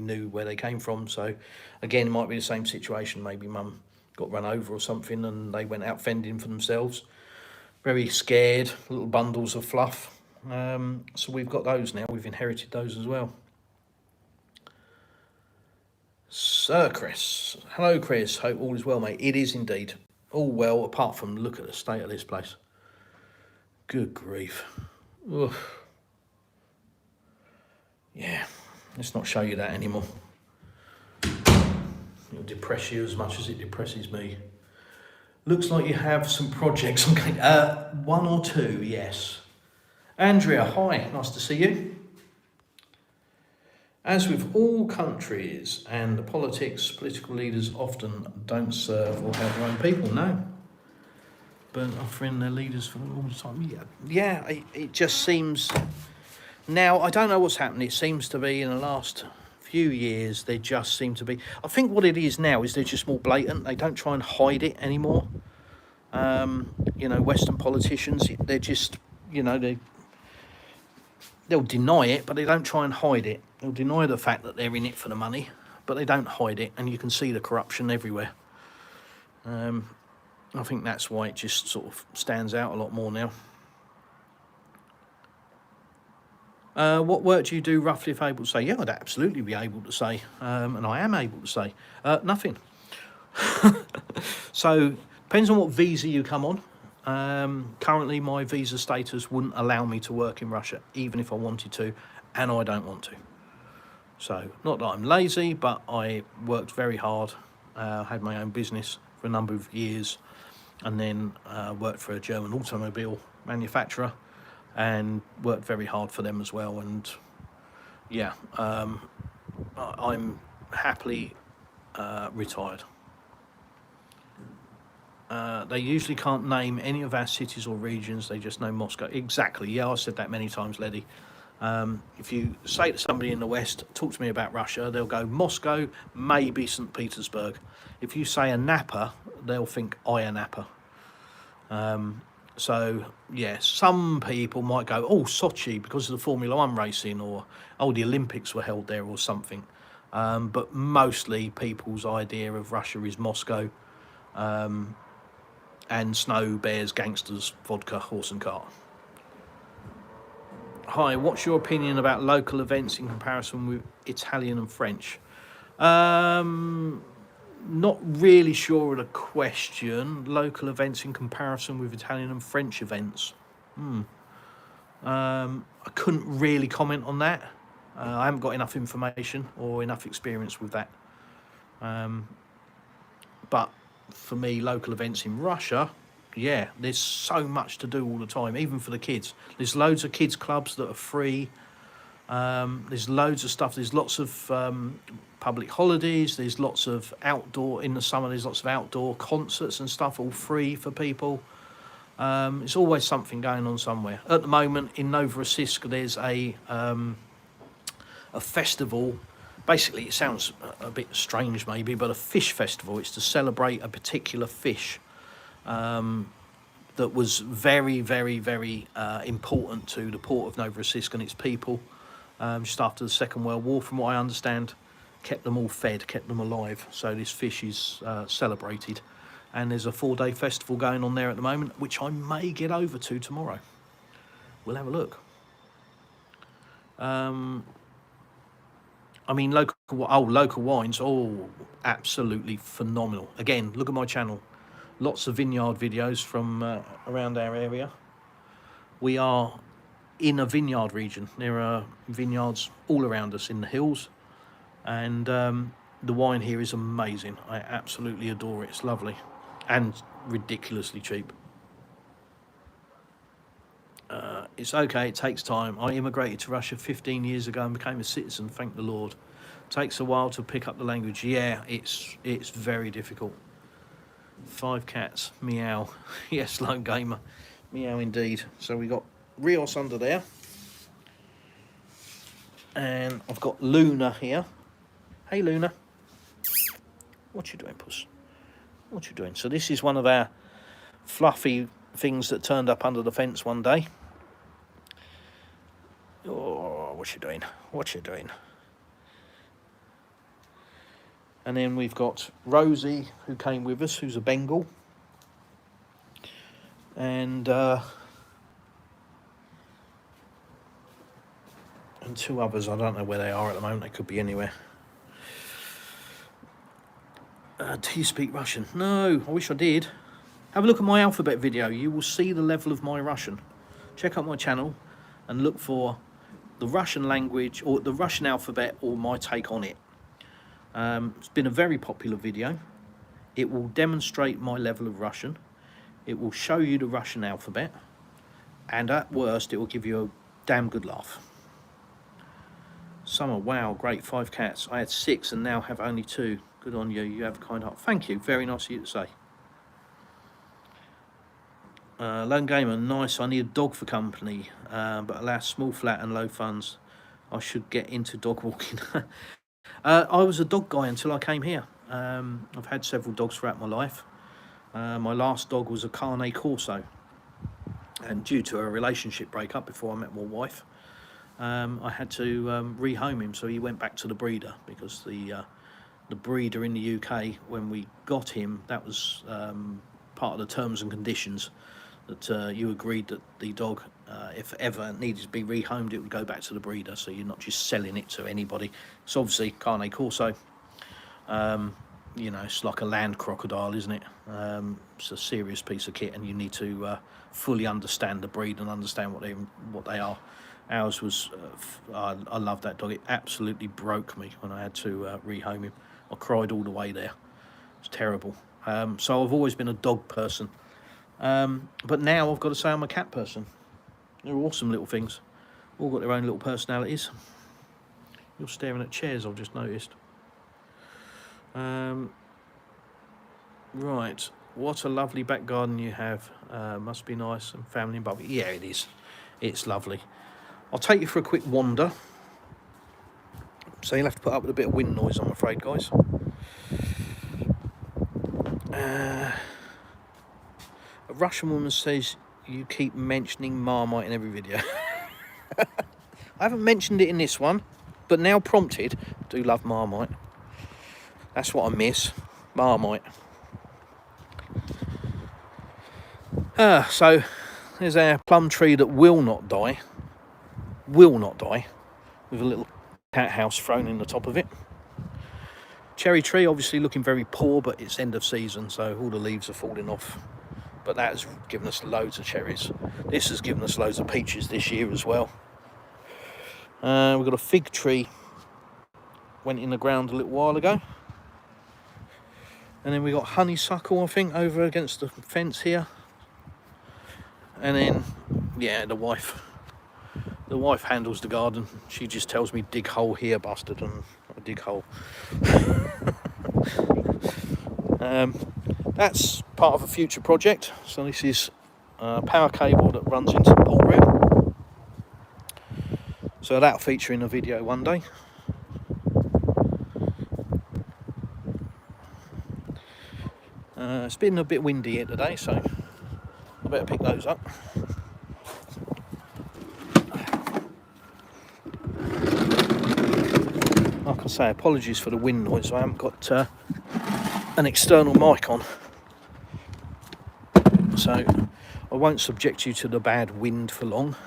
knew where they came from. So, again, it might be the same situation. Maybe Mum got run over or something and they went out fending for themselves. Very scared, little bundles of fluff. So we've got those now. We've inherited those as well. Sir Chris. Hello, Chris. Hope all is well, mate. It is indeed. All well, apart from look at the state of this place. Good grief. Ugh. Yeah, let's not show you that anymore. It'll depress you as much as it depresses me. Looks like you have some projects. Okay, 1 or 2, yes. Andrea, hi, nice to see you. As with all countries and the politics, political leaders often don't serve or help their own people, no. But offering their leaders for all the time, yeah. It just seems... Now, I don't know what's happened. It seems to be in the last few years, they just seem to be... I think what it is now is they're just more blatant. They don't try and hide it anymore. You know, Western politicians, they're just, you know, they'll deny it, but they don't try and hide it. They'll deny the fact that they're in it for the money, but they don't hide it, and you can see the corruption everywhere. I think that's why it just sort of stands out a lot more now. What work do you do roughly if able to say? Yeah, I'd absolutely be able to say, and I am able to say, nothing. So, depends on what visa you come on. Currently, my visa status wouldn't allow me to work in Russia, even if I wanted to, and I don't want to. So, not that I'm lazy, but I worked very hard, had my own business for a number of years, and then worked for a German automobile manufacturer, and worked very hard for them as well. And yeah, I'm happily retired. They usually can't name any of our cities or regions, they just know Moscow. Exactly, yeah, I've said that many times, Letty. If you say to somebody in the West, talk to me about Russia, they'll go Moscow, maybe St. Petersburg. If you say a Napa, they'll think Ayia Napa. So, yeah, some people might go, oh, Sochi, because of the Formula One racing, or, oh, the Olympics were held there or something. But mostly people's idea of Russia is Moscow, and snow, bears, gangsters, vodka, horse and cart. Hi, what's your opinion about local events in comparison with Italian and French? Not really sure of the question. Local events in comparison with Italian and French events. I couldn't really comment on that. I haven't got enough information or enough experience with that. But for me, local events in Russia, yeah, there's so much to do all the time, even for the kids. There's loads of kids clubs that are free. There's loads of stuff. There's lots of public holidays. There's lots of outdoor, in the summer, there's lots of outdoor concerts and stuff, all free for people. It's always something going on somewhere. At the moment, in Novorossiysk, there's a festival. Basically, it sounds a bit strange maybe, but a fish festival. It's to celebrate a particular fish that was very, very, very important to the port of Novorossiysk and its people. Just after the Second World War, from what I understand, kept them all fed, kept them alive. So this fish is celebrated. And there's a 4-day festival going on there at the moment, which I may get over to tomorrow. We'll have a look. I mean, local wines, absolutely phenomenal. Again, look at my channel. Lots of vineyard videos from around our area. We are in a vineyard region. There are vineyards all around us in the hills. And the wine here is amazing. I absolutely adore it. It's lovely. And ridiculously cheap. It's okay, it takes time. I immigrated to Russia 15 years ago and became a citizen, thank the Lord. Takes a while to pick up the language. Yeah, it's very difficult. 5 cats, meow. Yes, lone gamer, meow indeed. So we got Rios under there. And I've got Luna here. Hey, Luna. What you doing, puss? What you doing? So this is one of our fluffy things that turned up under the fence one day. Oh, what you doing? What you doing? And then we've got Rosie, who came with us, who's a Bengal. And 2 others, I don't know where they are at the moment. They could be anywhere. Do you speak Russian? No, I wish I did. Have a look at my alphabet video. You will see the level of my Russian. Check out my channel and look for the Russian language or the Russian alphabet or my take on it. It's been a very popular video. It will demonstrate my level of Russian. It will show you the Russian alphabet. And at worst, it will give you a damn good laugh. Summer, wow, great, 5 cats. I had 6 and now have only 2. Good on you, you have a kind heart. Thank you, very nice of you to say. Lone gamer, nice, I need a dog for company, but alas, small flat and low funds. I should get into dog walking. I was a dog guy until I came here. I've had several dogs throughout my life. My last dog was a Carne Corso, and due to a relationship breakup before I met my wife, I had to rehome him, so he went back to the breeder, because the breeder in the UK, when we got him, that was part of the terms and conditions, that you agreed that the dog, if ever needed to be rehomed, it would go back to the breeder, so you're not just selling it to anybody. So obviously Carne Corso, you know, it's like a land crocodile, isn't it? It's a serious piece of kit, and you need to fully understand the breed and understand what they are. Ours was, I love that dog. It absolutely broke me when I had to rehome him. I cried all the way there. It's terrible. So I've always been a dog person. But now I've got to say I'm a cat person. They're awesome little things. All got their own little personalities. You're staring at chairs, I've just noticed. Right. What a lovely back garden you have. Must be nice and family and barbecue. Yeah, it is. It's lovely. I'll take you for a quick wander. So you'll have to put up with a bit of wind noise, I'm afraid, guys. A Russian woman says you keep mentioning Marmite in every video. I haven't mentioned it in this one, but now prompted, I do love Marmite. That's what I miss, Marmite. So there's our plum tree that will not die, with a little cat house thrown in the top of it. Cherry tree obviously looking very poor, but it's end of season, so all the leaves are falling off. But that has given us loads of cherries. This has given us loads of peaches this year as well. We've got a fig tree, went in the ground a little while ago. And then we got honeysuckle, I think, over against the fence here. And then, yeah, the wife handles the garden. She just tells me, dig hole here, bastard, and I dig hole. That's part of a future project. So this is a power cable that runs into the pool room. So that'll feature in a video one day. It's been a bit windy here today, so I better pick those up. Like I say, apologies for the wind noise. I haven't got an external mic on, so I won't subject you to the bad wind for long.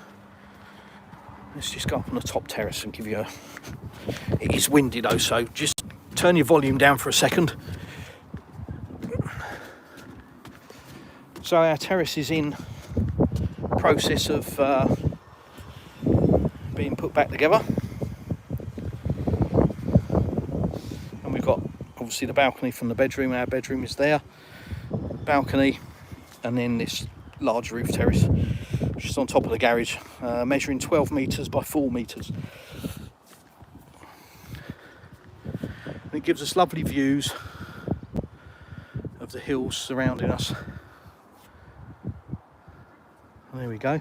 Let's just go up on the top terrace and give you a... It is windy though, so just turn your volume down for a second. So our terrace is in process of being put back together. And we've got obviously the balcony from the bedroom. Our bedroom is there. Balcony, and then this large roof terrace, which is on top of the garage, measuring 12 metres by 4 metres. And it gives us lovely views of the hills surrounding us. And there we go.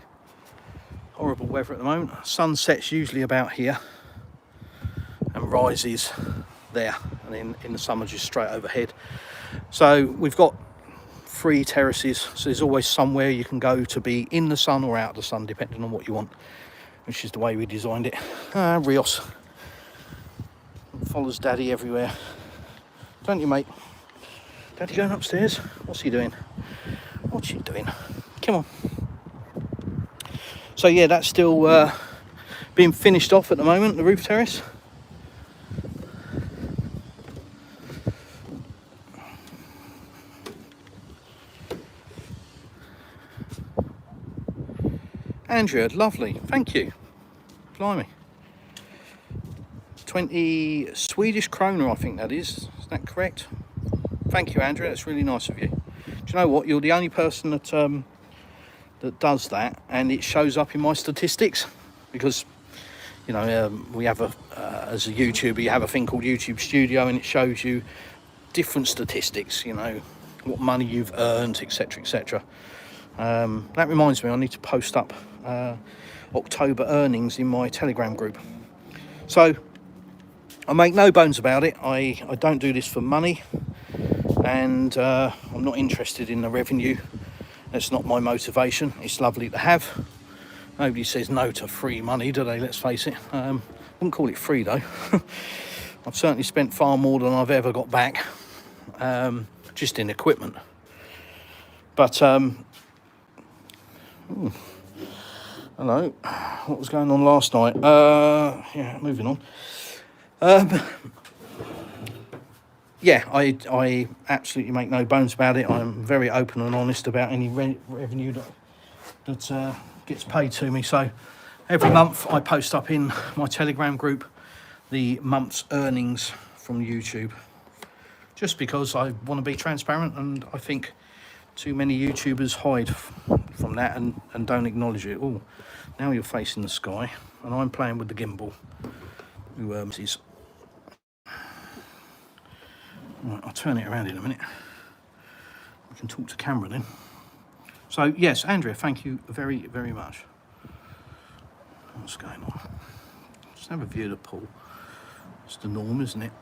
Horrible weather at the moment. Sun sets usually about here and rises there, and then in the summer just straight overhead. So we've got 3 terraces, so there's always somewhere you can go to be in the sun or out of the sun, depending on what you want, which is the way we designed it. Rios follows Daddy everywhere, don't you, mate? Daddy going upstairs? What's he doing? What's he doing? Come on. So yeah, that's still being finished off at the moment, the roof terrace. Andrea, lovely, thank you. Blimey. 20 Swedish kroner, I think that is that correct? Thank you, Andrea, that's really nice of you. Do you know what, you're the only person that that does that, and it shows up in my statistics, because you know, we have as a YouTuber, you have a thing called YouTube Studio, and it shows you different statistics, you know, what money you've earned, etc, etc. That reminds me, I need to post up October earnings in my Telegram group. So I make no bones about it, I don't do this for money, and I'm not interested in the revenue. That's not my motivation. It's lovely to have. Nobody says no to free money, do they? Let's face it. I wouldn't call it free though. I've certainly spent far more than I've ever got back, just in equipment. But hello, what was going on last night? Yeah, moving on. Yeah, I absolutely make no bones about it. I'm very open and honest about any revenue that gets paid to me. So every month I post up in my Telegram group the month's earnings from YouTube, just because I want to be transparent, and I think too many YouTubers hide from that and don't acknowledge it. Oh, now you're facing the sky and I'm playing with the gimbal. Who is... Right, I'll turn it around in a minute. I can talk to camera then. So yes, Andrea, thank you very, very much. What's going on? Just have a view of the pool. It's the norm, isn't it?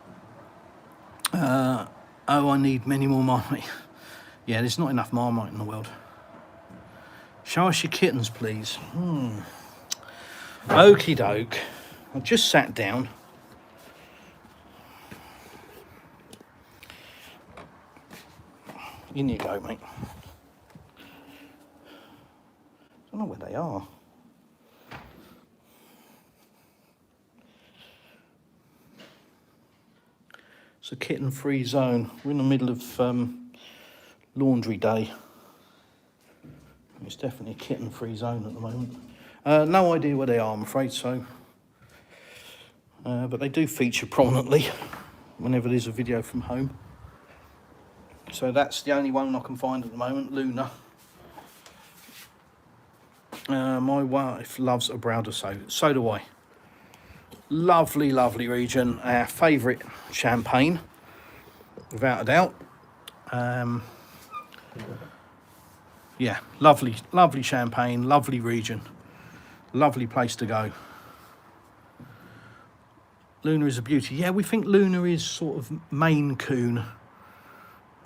Oh, I need many more Marmite. Yeah, there's not enough Marmite in the world. Show us your kittens, please. Okie doke. I've just sat down. In you go, mate. I don't know where they are. It's a kitten-free zone. We're in the middle of laundry day. It's definitely a kitten-free zone at the moment. No idea where they are, I'm afraid, so. But they do feature prominently whenever there's a video from home. So that's the only one I can find at the moment, Luna. My wife loves a Browder, so do I. Lovely, lovely region. Our favourite champagne, without a doubt. Yeah, lovely, lovely champagne, lovely region, lovely place to go. Luna is a beauty. Yeah, we think Luna is sort of Maine Coon.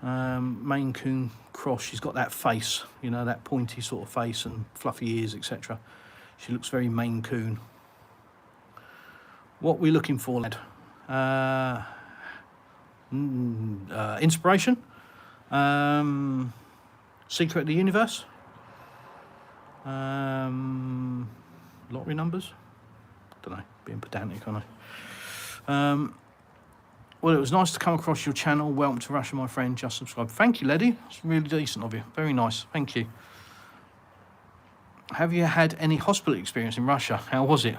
Maine Coon cross. She's got that face, you know, that pointy sort of face and fluffy ears, etc. She looks very Maine Coon. What we're looking for, lad? Inspiration? Secret of the universe? Lottery numbers? Don't know, being pedantic, aren't I? Well, it was nice to come across your channel. Welcome to Russia, my friend. Just subscribe. Thank you, Leddy. It's really decent of you. Very nice. Thank you. Have you had any hospital experience in Russia? How was it?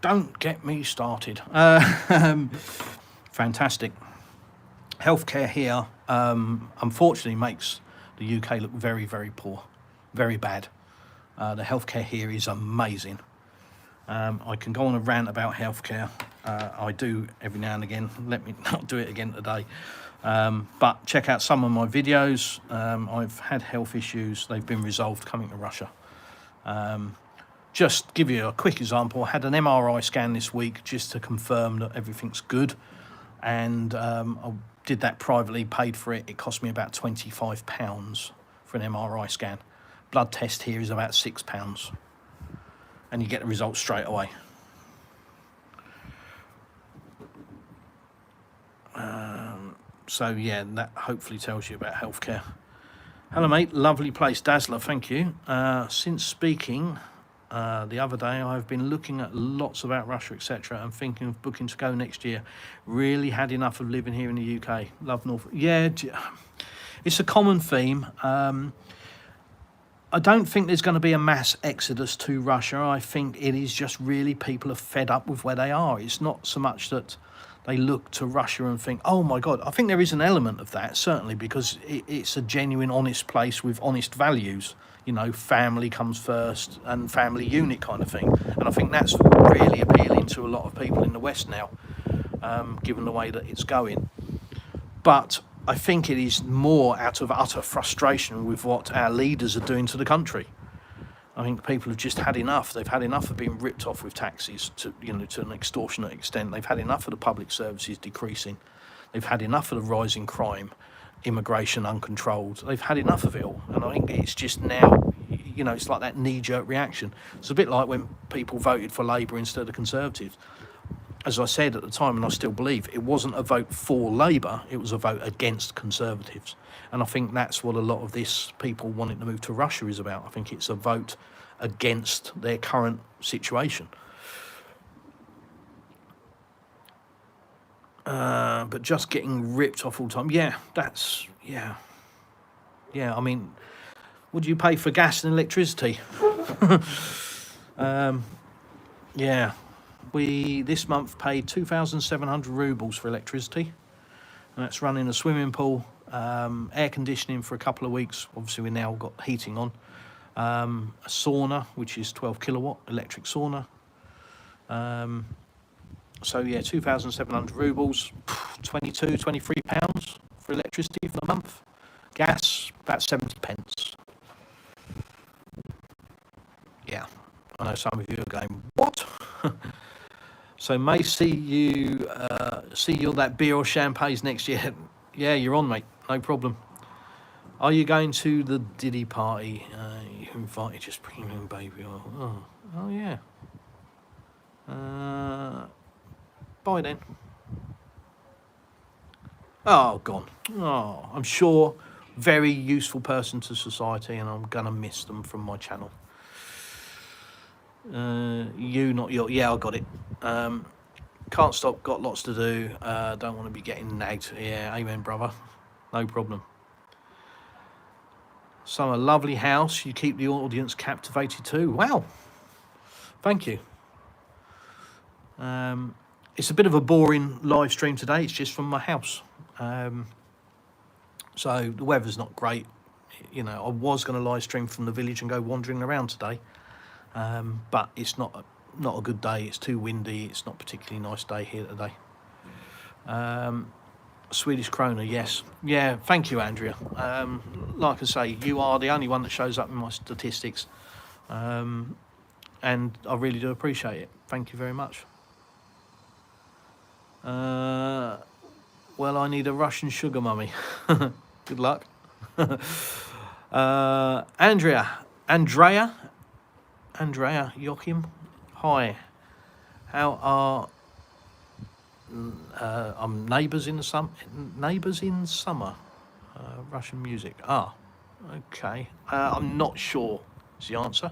Don't get me started. Fantastic. Healthcare here, unfortunately, makes the UK look very, very poor. Very bad. The healthcare here is amazing. I can go on a rant about healthcare. I do every now and again. Let me not do it again today. But check out some of my videos. I've had health issues. They've been resolved coming to Russia. Just give you a quick example. I had an MRI scan this week just to confirm that everything's good. And I did that privately, paid for it. It cost me about £25 for an MRI scan. Blood test here is about £6. And you get the results straight away. So yeah, that hopefully tells you about healthcare. Hello mate, lovely place, Dazzler, thank you. Since speaking the other day, I've been looking at lots about Russia, etc., and thinking of booking to go next year. Really had enough of living here in the UK. Love North. Yeah, it's a common theme. I don't think there's going to be a mass exodus to Russia. I think it is just really people are fed up with where they are. It's not so much that they look to Russia and think, oh my God. I think there is an element of that, certainly, because it's a genuine, honest place with honest values. You know, family comes first and family unit kind of thing. And I think that's really appealing to a lot of people in the West now, given the way that it's going. But I think it is more out of utter frustration with what our leaders are doing to the country. I think people have just had enough. They've had enough of being ripped off with taxes to an extortionate extent. They've had enough of the public services decreasing. They've had enough of the rising crime, immigration uncontrolled. They've had enough of it all. And I think it's just now, it's like that knee-jerk reaction. It's a bit like when people voted for Labour instead of Conservatives. As I said at the time, and I still believe, it wasn't a vote for Labour, it was a vote against Conservatives. And I think that's what a lot of this people wanting to move to Russia is about. I think it's a vote against their current situation. But just getting ripped off all the time, yeah, I mean, would you pay for gas and electricity? Yeah. We, this month, paid 2,700 rubles for electricity. And that's running a swimming pool, air conditioning for a couple of weeks. Obviously, we've now got heating on. A sauna, which is 12 kilowatt electric sauna. So, yeah, 2,700 rubles, 22, 23 pounds for electricity for the month. Gas, about 70 pence. Yeah, I know some of you are going, what? So may see you on that beer or champagnes next year. Yeah, you're on, mate. No problem. Are you going to the Diddy party? You invited, just bring your own baby oil. Oh yeah. Bye then. Oh, gone. Oh, I'm sure very useful person to society, and I'm gonna miss them from my channel. You, not your. Yeah, I got it. Can't stop, got lots to do. Don't want to be getting nagged. Yeah, amen, brother. No problem. So, a lovely house. You keep the audience captivated too. Wow. Thank you. It's a bit of a boring live stream today. It's just from my house. So, the weather's not great. You know, I was going to live stream from the village and go wandering around today. But it's not a good day. It's too windy. It's not a particularly nice day here today. Swedish krona, yes. Yeah, thank you, Andrea. Like I say, you are the only one that shows up in my statistics. And I really do appreciate it. Thank you very much. Well, I need a Russian sugar mummy. Good luck. Andrea Joachim, hi. How are neighbours in summer? Russian music. Okay. I'm not sure is the answer.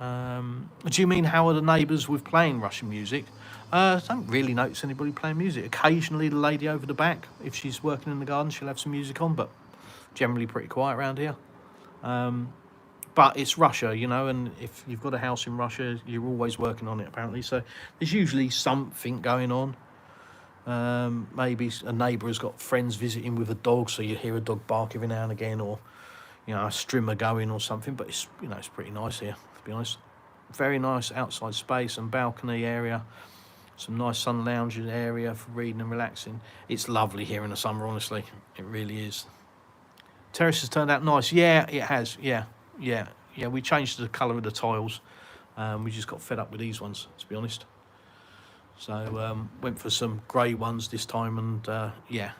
Do you mean how are the neighbours with playing Russian music? I don't really notice anybody playing music. Occasionally the lady over the back, if she's working in the garden, she'll have some music on, but generally pretty quiet around here. But it's Russia, you know, and if you've got a house in Russia, you're always working on it, apparently. So there's usually something going on. Maybe a neighbour has got friends visiting with a dog, so you hear a dog bark every now and again, or, you know, a strimmer going or something. But it's, you know, it's pretty nice here, to be honest. Very nice outside space and balcony area. Some nice sun lounging area for reading and relaxing. It's lovely here in the summer, honestly. It really is. Terrace has turned out nice. Yeah, it has. Yeah. We changed the colour of the tiles. We just got fed up with these ones, to be honest. So went for some grey ones this time, and yeah,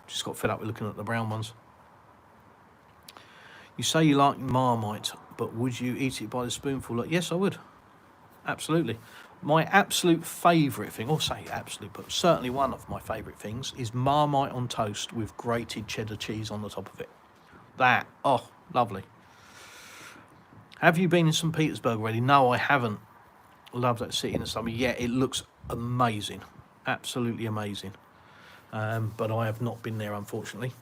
just got fed up with looking at the brown ones. You say you like Marmite, but would you eat it by the spoonful? Yes, I would. Absolutely. My absolute favourite thing, or say absolute, but certainly one of my favourite things, is Marmite on toast with grated cheddar cheese on the top of it. That, oh, lovely. Have you been in St. Petersburg already? No, I haven't. Love that city in the summer. Yeah, it looks amazing. Absolutely amazing. But I have not been there, unfortunately.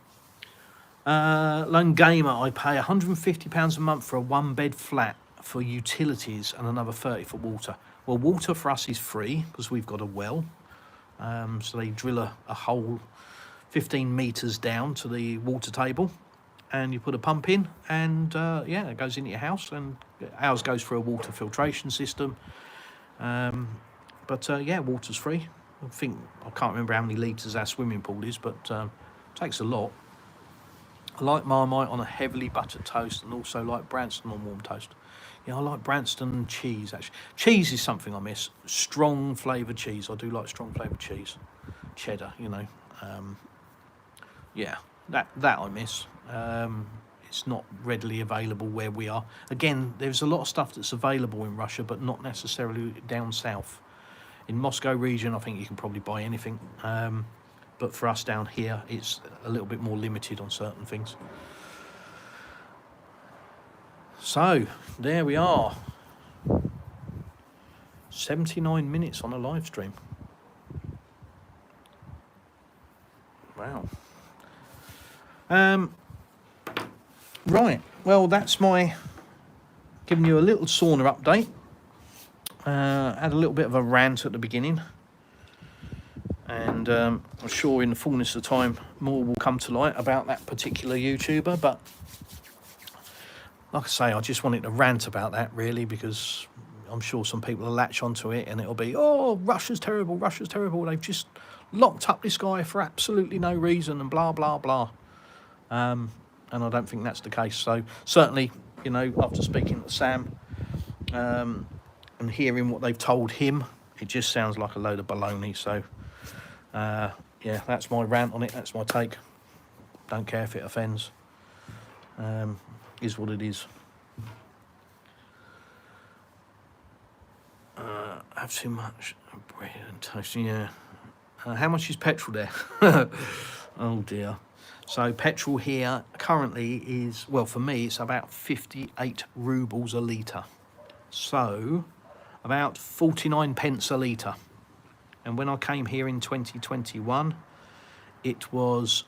Lone Gamer, I pay £150 a month for a one-bed flat for utilities and another 30 for water. Well, water for us is free because we've got a well. So they drill a hole 15 metres down to the water table, and you put a pump in, and yeah, it goes into your house, and ours goes through a water filtration system. But yeah, water's free. I can't remember how many litres our swimming pool is, but takes a lot. I like Marmite on a heavily buttered toast, and also like Branston on warm toast. Yeah, I like Branston cheese, actually. Cheese is something I miss. Strong flavoured cheese. I do like strong flavoured cheese. Cheddar, you know. Yeah, that I miss. It's not readily available where we are. Again, there's a lot of stuff that's available in Russia, but not necessarily down south. In Moscow region, I think you can probably buy anything. But for us down here, it's a little bit more limited on certain things. So, there we are. 79 minutes on a live stream. Wow. Right, well, that's my giving you a little sauna update. Had a little bit of a rant at the beginning, and I'm sure in the fullness of time more will come to light about that particular YouTuber, but like I say, I just wanted to rant about that really, because I'm sure some people will latch onto it and it'll be, oh, Russia's terrible, they've just locked up this guy for absolutely no reason and blah blah blah. And I don't think that's the case. So certainly, you know, after speaking to Sam and hearing what they've told him, it just sounds like a load of baloney. So yeah, that's my rant on it. That's my take. Don't care if it offends. Is what it is. Have too much bread and toast, yeah. How much is petrol there? Oh dear. So petrol here currently is, well, for me it's about 58 rubles a litre. So about 49 pence a litre. And when I came here in 2021, it was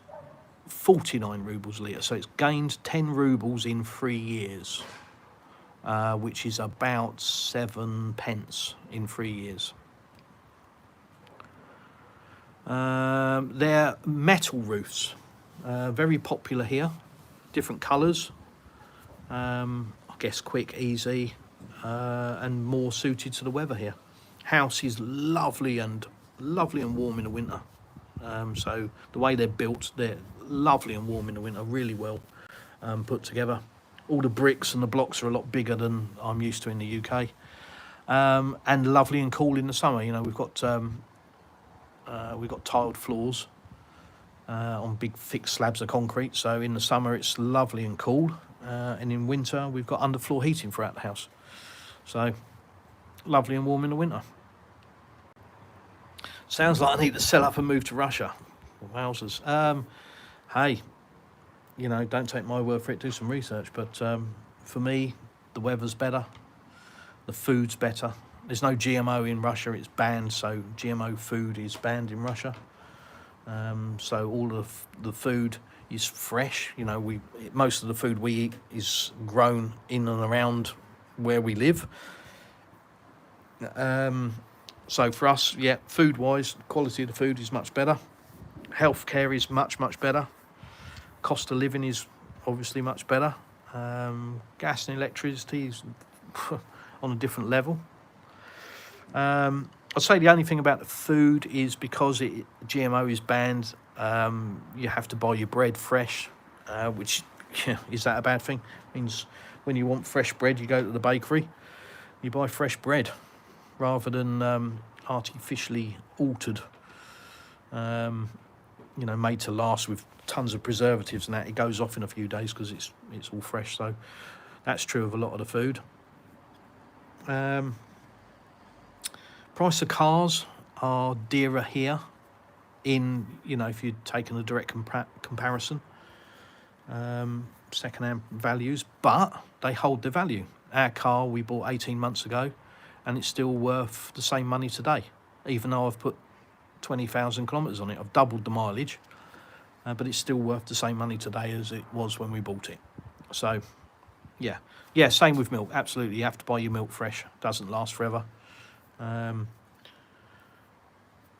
49 rubles a litre. So it's gained 10 rubles in 3 years, which is about 7 pence in 3 years. They're metal roofs, very popular here, different colours, I guess quick, easy, and more suited to the weather here. House is lovely and warm in the winter. So the way they're built, they're lovely and warm in the winter, really well put together. All the bricks and the blocks are a lot bigger than I'm used to in the UK, and lovely and cool in the summer. You know, we've got tiled floors on big thick slabs of concrete, so in the summer it's lovely and cool, and in winter we've got underfloor heating throughout the house, so lovely and warm in the winter. Sounds like I need to sell up and move to Russia. Wowzers. Hey, you know, don't take my word for it, do some research, but for me the weather's better, the food's better. There's no GMO in Russia, it's banned, so GMO food is banned in Russia. So all of the food is fresh. You know, most of the food we eat is grown in and around where we live. So for us, yeah, food-wise, quality of the food is much better. Healthcare is much better. Cost of living is obviously much better. Gas and electricity is on a different level. I'd say the only thing about the food is because GMO is banned, you have to buy your bread fresh, which, yeah, is that a bad thing? Means when you want fresh bread, you go to the bakery, you buy fresh bread rather than artificially altered, you know, made to last with tons of preservatives and that. It goes off in a few days because it's all fresh. So that's true of a lot of the food. Price of cars are dearer here in, you know, if you're taking a direct comparison, second-hand values, but they hold their value. Our car we bought 18 months ago and it's still worth the same money today, even though I've put 20,000 kilometres on it. I've doubled the mileage, but it's still worth the same money today as it was when we bought it. So yeah, same with milk. Absolutely, you have to buy your milk fresh. It doesn't last forever.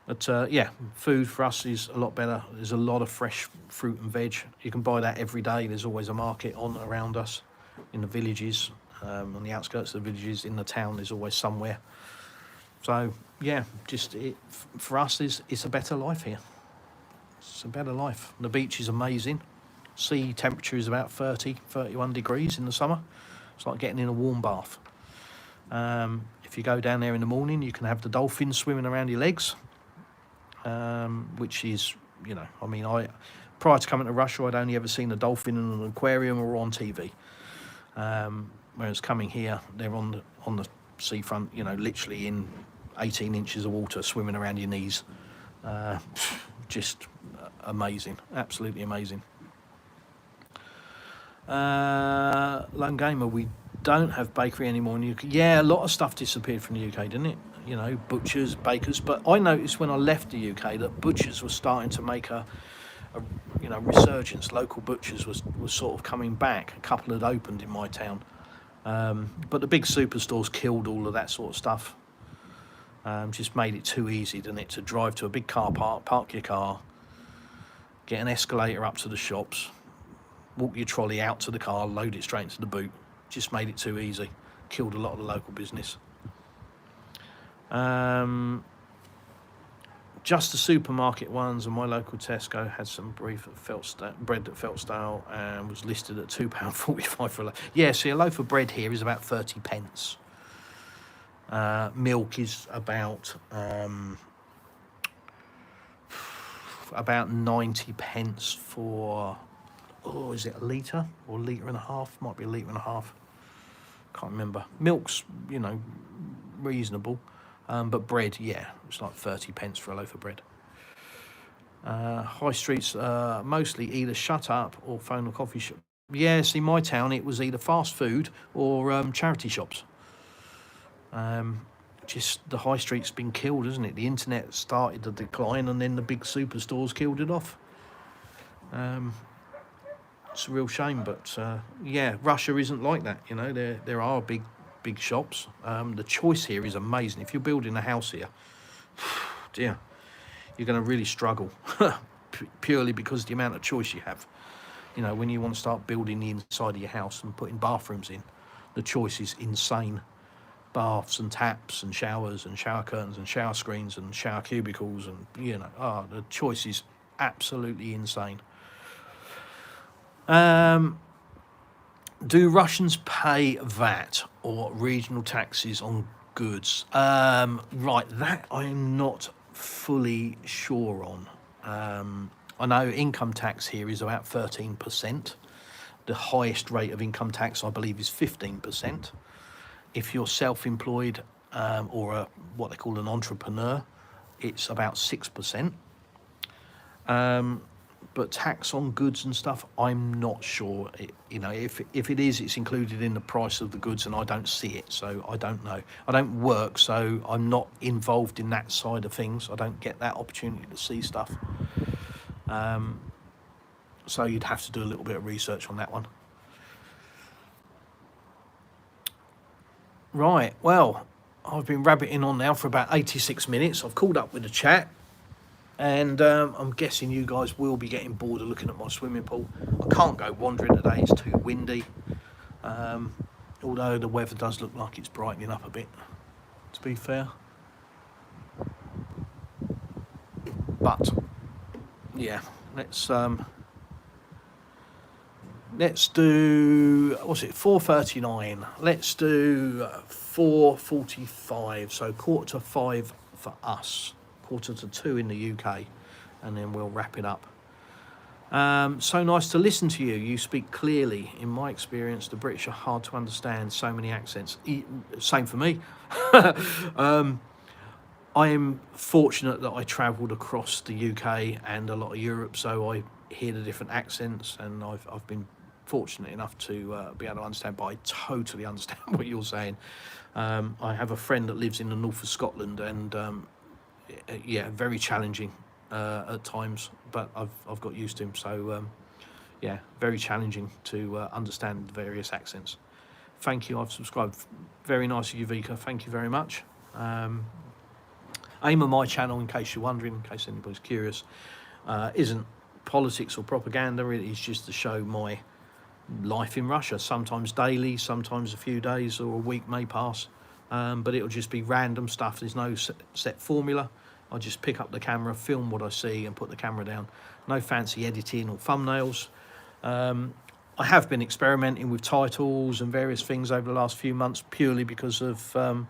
But yeah, food for us is a lot better. There's a lot of fresh fruit and veg. You can buy that every day. There's always a market on around us, in the villages, on the outskirts of the villages, in the town. There's always somewhere. So yeah, for us, it's a better life here. It's a better life. The beach is amazing. Sea temperature is about 31 degrees in the summer. It's like getting in a warm bath. If you go down there in the morning, you can have the dolphins swimming around your legs, which is, you know, I mean, prior to coming to Russia, I'd only ever seen a dolphin in an aquarium or on TV. Whereas coming here, they're on the seafront, you know, literally in 18 inches of water, swimming around your knees. Just amazing, absolutely amazing. Lone Gamer, we don't have bakery anymore in the UK. Yeah, a lot of stuff disappeared from the UK, didn't it? You know, butchers, bakers. But I noticed when I left the UK that butchers were starting to make a you know, resurgence. Local butchers was sort of coming back. A couple had opened in my town, but the big superstores killed all of that sort of stuff. Just made it too easy, didn't it, to drive to a big car park your car, get an escalator up to the shops, walk your trolley out to the car, load it straight into the boot. Just made it too easy. Killed a lot of the local business. Just the supermarket ones, and my local Tesco had some bread that felt stale and was listed at £2.45 for a loaf. Yeah, see, a loaf of bread here is about 30 pence. Milk is about 90 pence for oh, is it a litre or a litre and a half? Might be a litre and a half. Can't remember. Milk's, you know, reasonable. But bread, yeah, it's like 30 pence for a loaf of bread. High streets mostly either shut up or phone or coffee shop. Yes, in my town it was either fast food or charity shops. Just the high street's been killed, isn't it? The internet started to decline and then the big superstores killed it off. It's a real shame, but yeah, Russia isn't like that. You know, there are big shops. The choice here is amazing. If you're building a house here, dear, you're going to really struggle purely because of the amount of choice you have. You know, when you want to start building the inside of your house and putting bathrooms in, the choice is insane. Baths and taps and showers and shower curtains and shower screens and shower cubicles, and you know, the choice is absolutely insane. Do Russians pay VAT or regional taxes on goods? Right, that I'm not fully sure on. I know income tax here is about 13%. The highest rate of income tax, I believe, is 15%. If you're self-employed or what they call an entrepreneur, it's about 6%. But tax on goods and stuff, I'm not sure. You know, if it is, it's included in the price of the goods, and I don't see it, so I don't know. I don't work, so I'm not involved in that side of things. I don't get that opportunity to see stuff. So you'd have to do a little bit of research on that one. Right, well, I've been rabbiting on now for about 86 minutes. I've called up with the chat, and I'm guessing you guys will be getting bored of looking at my swimming pool. I can't go wandering today, it's too windy. Although the weather does look like it's brightening up a bit, to be fair. But, yeah, let's do, what's it, 4:39. Let's do 4:45, so 4:45 for us, 1:45 in the UK, and then we'll wrap it up. So nice to listen to you. You speak clearly. In my experience, the British are hard to understand, so many accents. Same for me. I am fortunate that I travelled across the UK and a lot of Europe, so I hear the different accents, and I've been fortunate enough to be able to understand, but I totally understand what you're saying. I have a friend that lives in the north of Scotland, and yeah, very challenging at times, but I've got used to him, so yeah, very challenging to understand the various accents. Thank you, I've subscribed. Very nice of you, Vika, thank you very much. Aim of my channel, in case you're wondering, in case anybody's curious, isn't politics or propaganda. It is just to show my life in Russia, sometimes daily, sometimes a few days or a week may pass, but it'll just be random stuff. There's no set formula. I just pick up the camera, film what I see and put the camera down. No fancy editing or thumbnails. I have been experimenting with titles and various things over the last few months, purely because of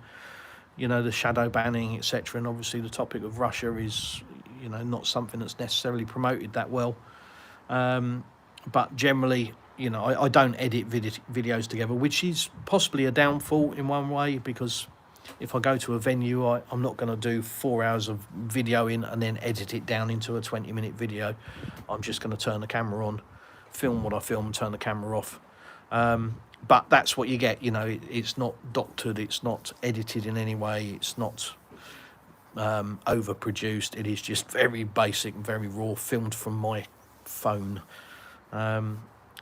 you know, the shadow banning, etc. And obviously the topic of Russia is, you know, not something that's necessarily promoted that well. But generally, you know, I don't edit videos together, which is possibly a downfall in one way, because if I go to a venue, I'm not going to do 4 hours of videoing and then edit it down into a 20-minute video. I'm just going to turn the camera on, film what I film, and turn the camera off. But that's what you get, you know. It's not doctored, it's not edited in any way, it's not overproduced. It is just very basic, very raw, filmed from my phone.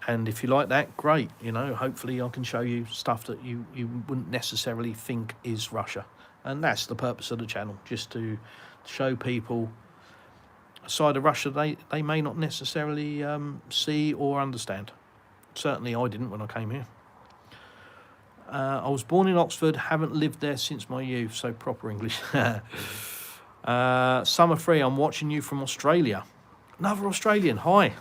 And if you like that, great, you know, hopefully I can show you stuff that you wouldn't necessarily think is Russia. And that's the purpose of the channel, just to show people a side of Russia they may not necessarily see or understand. Certainly I didn't when I came here. I was born in Oxford, haven't lived there since my youth, so proper English. Summer free, I'm watching you from Australia. Another Australian, hi.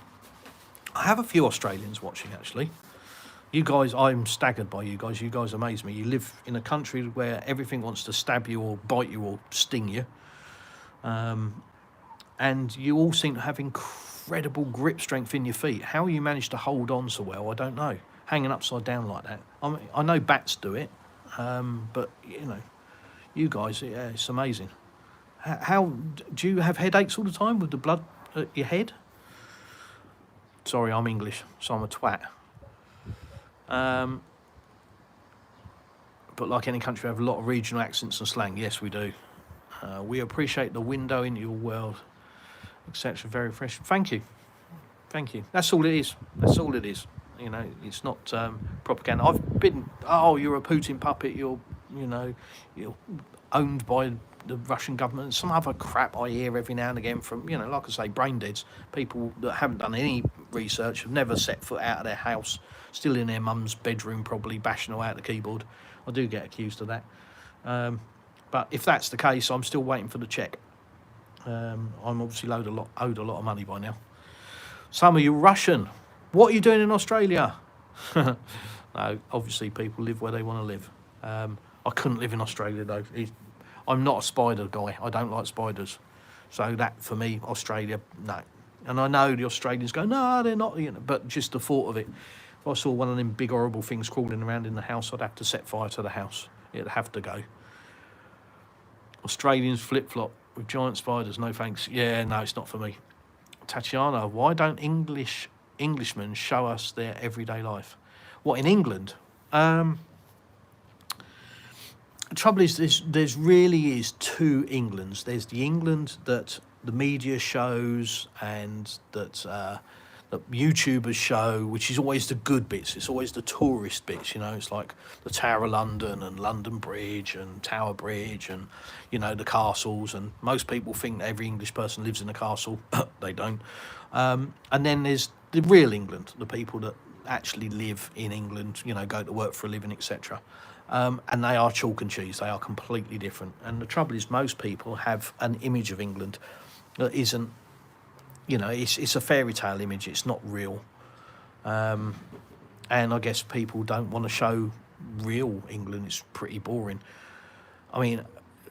I have a few Australians watching, actually. You guys, I'm staggered by you guys. You guys amaze me. You live in a country where everything wants to stab you or bite you or sting you. And you all seem to have incredible grip strength in your feet. How you manage to hold on so well, I don't know. Hanging upside down like that. I mean, I know bats do it, but you know, you guys, yeah, it's amazing. How do you have headaches all the time with the blood at your head? Sorry, I'm English, so I'm a twat. But like any country, we have a lot of regional accents and slang. Yes, we do. We appreciate the window into your world, etc. Very fresh. Thank you. Thank you. That's all it is. That's all it is. You know, it's not propaganda. I've been, oh, you're a Putin puppet. You're owned by the Russian government. Some other crap I hear every now and again from, you know, like I say, brain deads. People that haven't done any research, have never set foot out of their house, still in their mum's bedroom, probably bashing away at the keyboard. I do get accused of that. But if that's the case, I'm still waiting for the cheque. I'm obviously owed a lot of money by now. Some of you Russian. What are you doing in Australia? No, obviously people live where they want to live. I couldn't live in Australia though. I'm not a spider guy. I don't like spiders. So that for me, Australia, no. And I know the Australians go, no, they're not. You know, but just the thought of it. If I saw one of them big horrible things crawling around in the house, I'd have to set fire to the house. It'd have to go. Australians flip-flop with giant spiders, no thanks. Yeah, no, it's not for me. Tatiana, why don't Englishmen show us their everyday life? What, in England? The trouble is, there's really is two Englands. There's the England that the media shows and that YouTubers show, which is always the good bits. It's always the tourist bits, you know. It's like the Tower of London and London Bridge and Tower Bridge and, you know, the castles. And most people think that every English person lives in a castle. They don't. And then there's the real England, the people that actually live in England, you know, go to work for a living, etc. And they are chalk and cheese. They are completely different. And the trouble is, most people have an image of England that isn't, you know, it's a fairy tale image. It's not real. And I guess people don't want to show real England. It's pretty boring. I mean,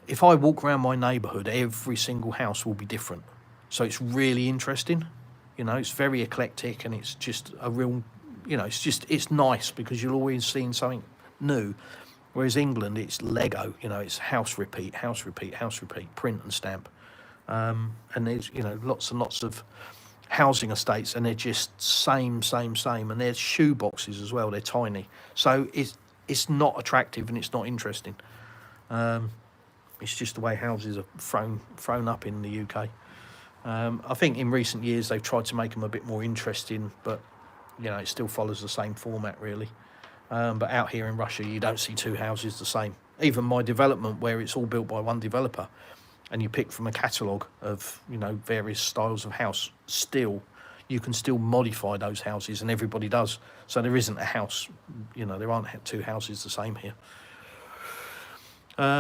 if I walk around my neighbourhood, every single house will be different. So it's really interesting. You know, it's very eclectic and it's just a real, you know, it's nice because you're always seeing something new. Whereas England, it's Lego, you know, it's house repeat, house repeat, house repeat, print and stamp. And there's, you know, lots and lots of housing estates and they're just same. And there's shoe boxes as well, they're tiny. So it's not attractive and it's not interesting. It's just the way houses are thrown up in the UK. I think in recent years they've tried to make them a bit more interesting, but, you know, it still follows the same format, really. But out here in Russia, you don't see two houses the same. Even my development, where it's all built by one developer, and you pick from a catalogue of, you know, various styles of house, still, you can still modify those houses, and everybody does. So there isn't a house, you know, there aren't two houses the same here.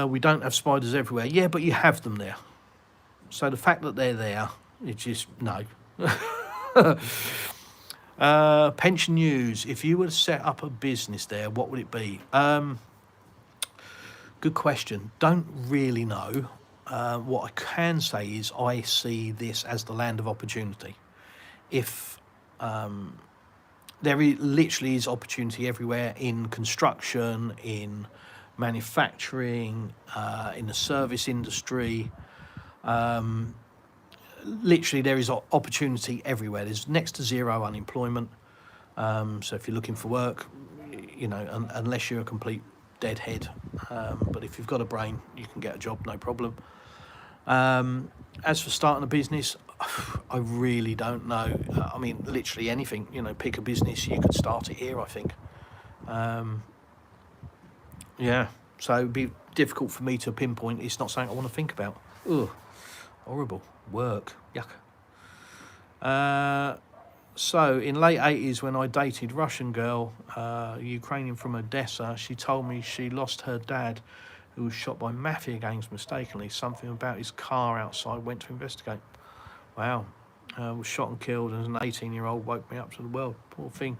We don't have spiders everywhere. Yeah, but you have them there. So the fact that they're there, it's just, no. Pension news. If you were to set up a business there, what would it be? Good question. Don't really know. What I can say is I see this as the land of opportunity. If literally is opportunity everywhere, in construction, in manufacturing, in the service industry. Literally there is opportunity everywhere. There's next to zero unemployment. So if you're looking for work, you know, unless you're a complete deadhead, but if you've got a brain, you can get a job, no problem. As for starting a business, I really don't know. I mean, literally anything, you know, pick a business, you could start it here, I think. Yeah, so it'd be difficult for me to pinpoint. It's not something I want to think about. Ugh, horrible. Work, yuck. So in late 80s, when I dated Russian girl, Ukrainian from Odessa, she told me she lost her dad, who was shot by mafia gangs mistakenly. Something about his car outside, went to investigate. Wow. Was shot and killed as an 18-year-old, woke me up to the world. Poor thing.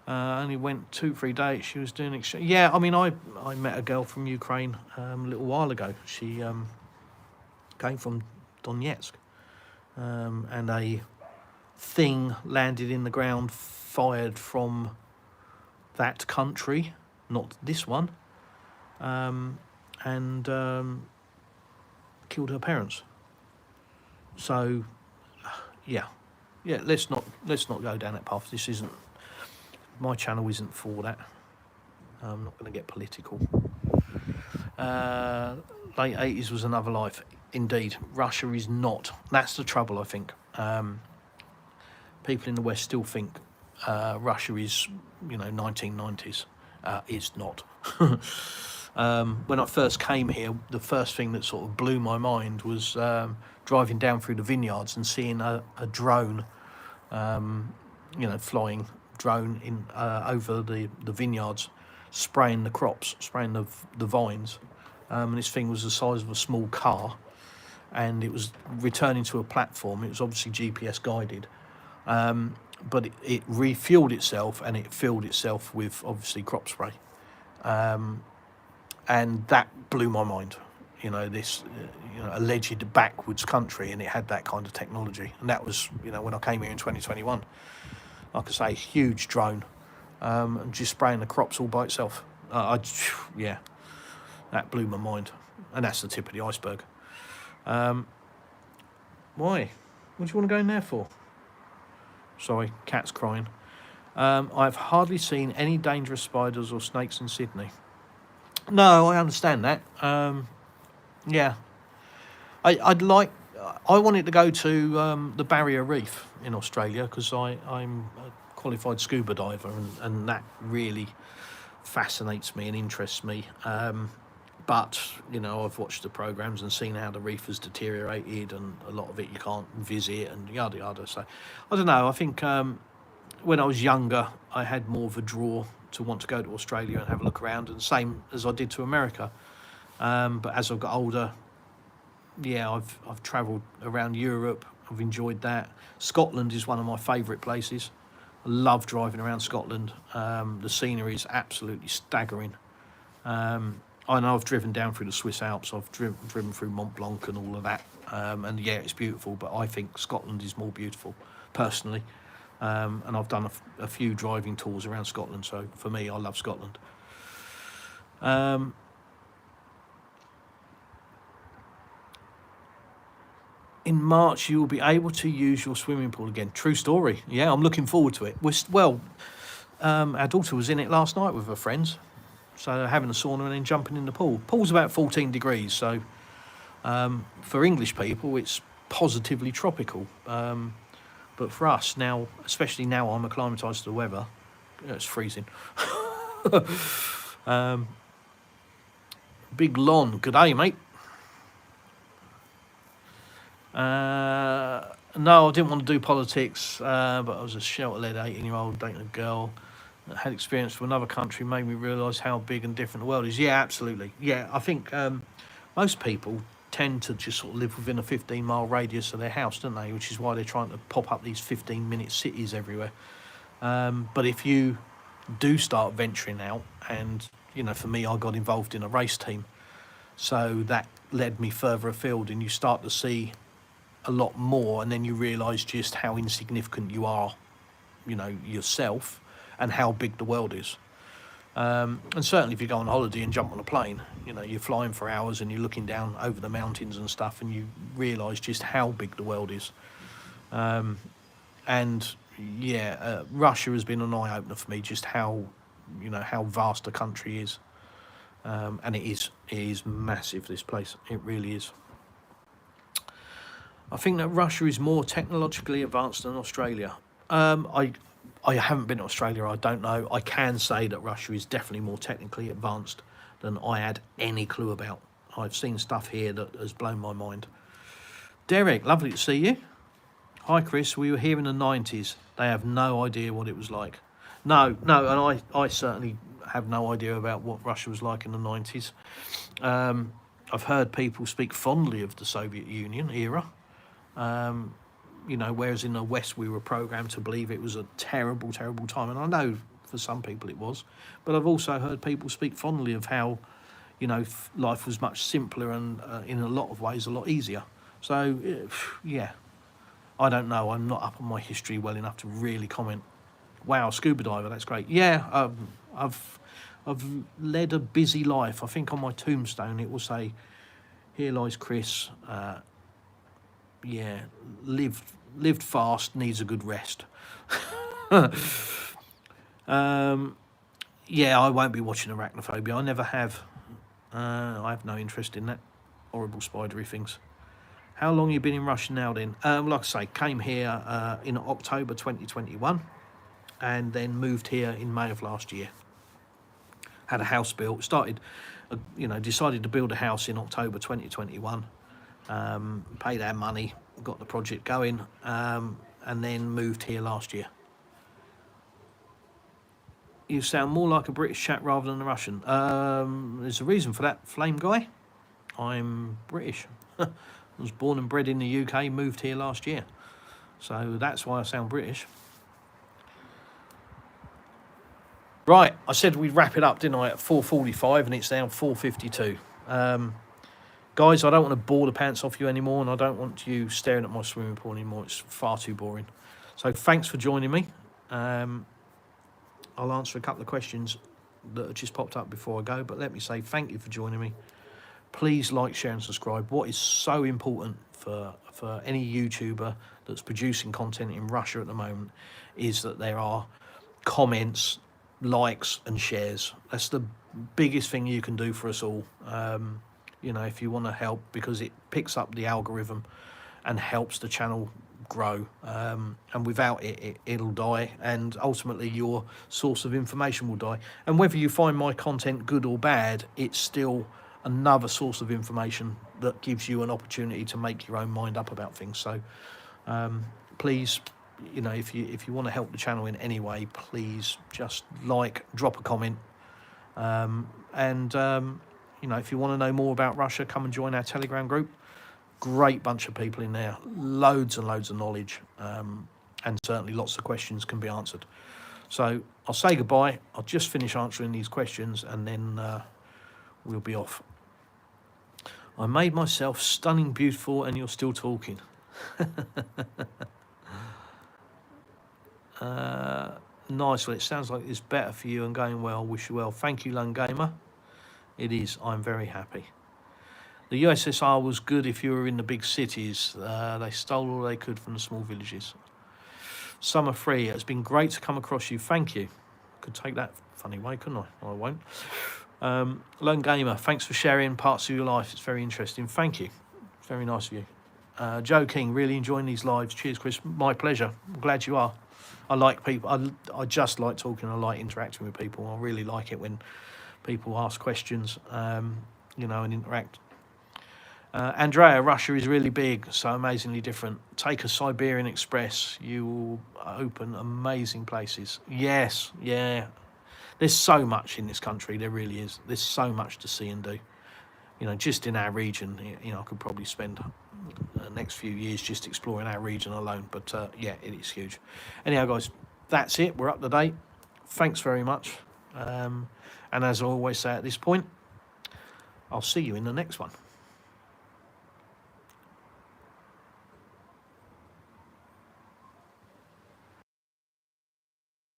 Only went 2-3 days. She was doing exchange. Yeah, I mean, I met a girl from Ukraine a little while ago. She came from Donetsk, and a thing landed in the ground fired from that country, not this one, and killed her parents. So, yeah, let's not go down that path. This isn't, my channel isn't for that. I'm not going to get political. Late 80s was another life. Indeed, Russia is not. That's the trouble, I think. People in the West still think Russia is, 1990s. It's not. When I first came here, the first thing that sort of blew my mind was driving down through the vineyards and seeing a drone, flying drone in over the vineyards, spraying the crops, spraying the vines. And this thing was the size of a small car, and it was returning to a platform. It was obviously GPS guided, but it refueled itself, and it filled itself with obviously crop spray, and that blew my mind. This alleged backwards country, and it had that kind of technology. And that was when I came here in 2021. Like I say, huge drone, and just spraying the crops all by itself. That blew my mind, and that's the tip of the iceberg. Why? What do you want to go in there for? Sorry, cat's crying. I've hardly seen any dangerous spiders or snakes in Sydney. No, I understand that. Yeah, I wanted to go to the Barrier Reef in Australia because I'm a qualified scuba diver, and that really fascinates me and interests me. But I've watched the programs and seen how the reef has deteriorated, and a lot of it you can't visit, and yada yada. So I don't know. I think when I was younger, I had more of a draw to want to go to Australia and have a look around, and same as I did to America. But as I've got older, I've travelled around Europe. I've enjoyed that. Scotland is one of my favourite places. I love driving around Scotland. The scenery is absolutely staggering. I know I've driven down through the Swiss Alps. I've driven through Mont Blanc and all of that. And yeah, it's beautiful, but I think Scotland is more beautiful, personally. And I've done a few driving tours around Scotland, so for me, I love Scotland. In March, you will be able to use your swimming pool again. True story. Yeah, I'm looking forward to it. Our daughter was in it last night with her friends. So having a sauna and then jumping in the pool. Pool's about 14 degrees, so for English people, it's positively tropical. But for us now, especially now I'm acclimatised to the weather, it's freezing. Big Lon, good day, mate. No, I didn't want to do politics, but I was a shelter-led 18-year-old dating a girl that had experience from another country, made me realise how big and different the world is. Yeah, absolutely. Yeah, I think most people tend to just sort of live within a 15-mile radius of their house, don't they? Which is why they're trying to pop up these 15-minute cities everywhere. But if you do start venturing out, and, for me, I got involved in a race team, so that led me further afield, and you start to see a lot more, and then you realise just how insignificant you are, yourself, and how big the world is. And certainly if you go on holiday and jump on a plane, you're flying for hours and you're looking down over the mountains and stuff, and you realise just how big the world is. Russia has been an eye-opener for me, just how vast a country is. And it is massive, this place. It really is. I think that Russia is more technologically advanced than Australia. I haven't been to Australia, I don't know. I can say that Russia is definitely more technically advanced than I had any clue about. I've seen stuff here that has blown my mind. Derek, lovely to see you. Hi, Chris. We were here in the 90s. They have no idea what it was like. No, and I certainly have no idea about what Russia was like in the 90s. I've heard people speak fondly of the Soviet Union era. Whereas in the West we were programmed to believe it was a terrible, terrible time. And I know for some people it was. But I've also heard people speak fondly of how, life was much simpler and in a lot of ways a lot easier. So, yeah, I don't know. I'm not up on my history well enough to really comment. Wow, scuba diver, that's great. Yeah, I've led a busy life. I think on my tombstone it will say, "Here lies Chris. Yeah, lived fast, needs a good rest." Yeah, I won't be watching Arachnophobia. I never have. I have no interest in that horrible spidery things. How long you been in Russia now then? Like I say, came here in October 2021 and then moved here in May of last year. Had a house built, decided to build a house in October 2021. Paid our money, got the project going, and then moved here last year. You sound more like a British chap rather than a Russian. There's a reason for that, Flame Guy. I'm British. I was born and bred in the UK, moved here last year. So that's why I sound British. Right, I said we'd wrap it up, didn't I, at 4:45, and it's now 4:52. Guys, I don't want to bore the pants off you anymore, and I don't want you staring at my swimming pool anymore. It's far too boring. So thanks for joining me. I'll answer a couple of questions that have just popped up before I go, but let me say thank you for joining me. Please like, share and subscribe. What is so important for any YouTuber that's producing content in Russia at the moment is that there are comments, likes and shares. That's the biggest thing you can do for us all. If you want to help, because it picks up the algorithm and helps the channel grow, and without it, it'll die, and ultimately your source of information will die. And whether you find my content good or bad, it's still another source of information that gives you an opportunity to make your own mind up about things. So please, if you want to help the channel in any way, please just drop a comment, if you want to know more about Russia, come and join our Telegram group. Great bunch of people in there, loads and loads of knowledge, and certainly lots of questions can be answered. So I'll say goodbye. I'll just finish answering these questions and then we'll be off. I made myself stunning beautiful and you're still talking. Nice. Well, it sounds like it's better for you and going well. Wish you well. Thank you, Lone Gamer. It is. I'm very happy. The USSR was good if you were in the big cities. They stole all they could from the small villages. Summer free. It's been great to come across you. Thank you. Could take that funny way, couldn't I? I won't. Lone Gamer, thanks for sharing parts of your life. It's very interesting. Thank you. Very nice of you. Joe King, really enjoying these lives. Cheers, Chris. My pleasure. I'm glad you are. I like people. I just like talking. I like interacting with people. I really like it when people ask questions, and interact. Andrea, Russia is really big, so amazingly different. Take a Siberian Express. You will open amazing places. Yes, yeah. There's so much in this country. There really is. There's so much to see and do. Just in our region, I could probably spend the next few years just exploring our region alone. But yeah, it is huge. Anyhow, guys, that's it. We're up to date. Thanks very much. And as I always say at this point, I'll see you in the next one.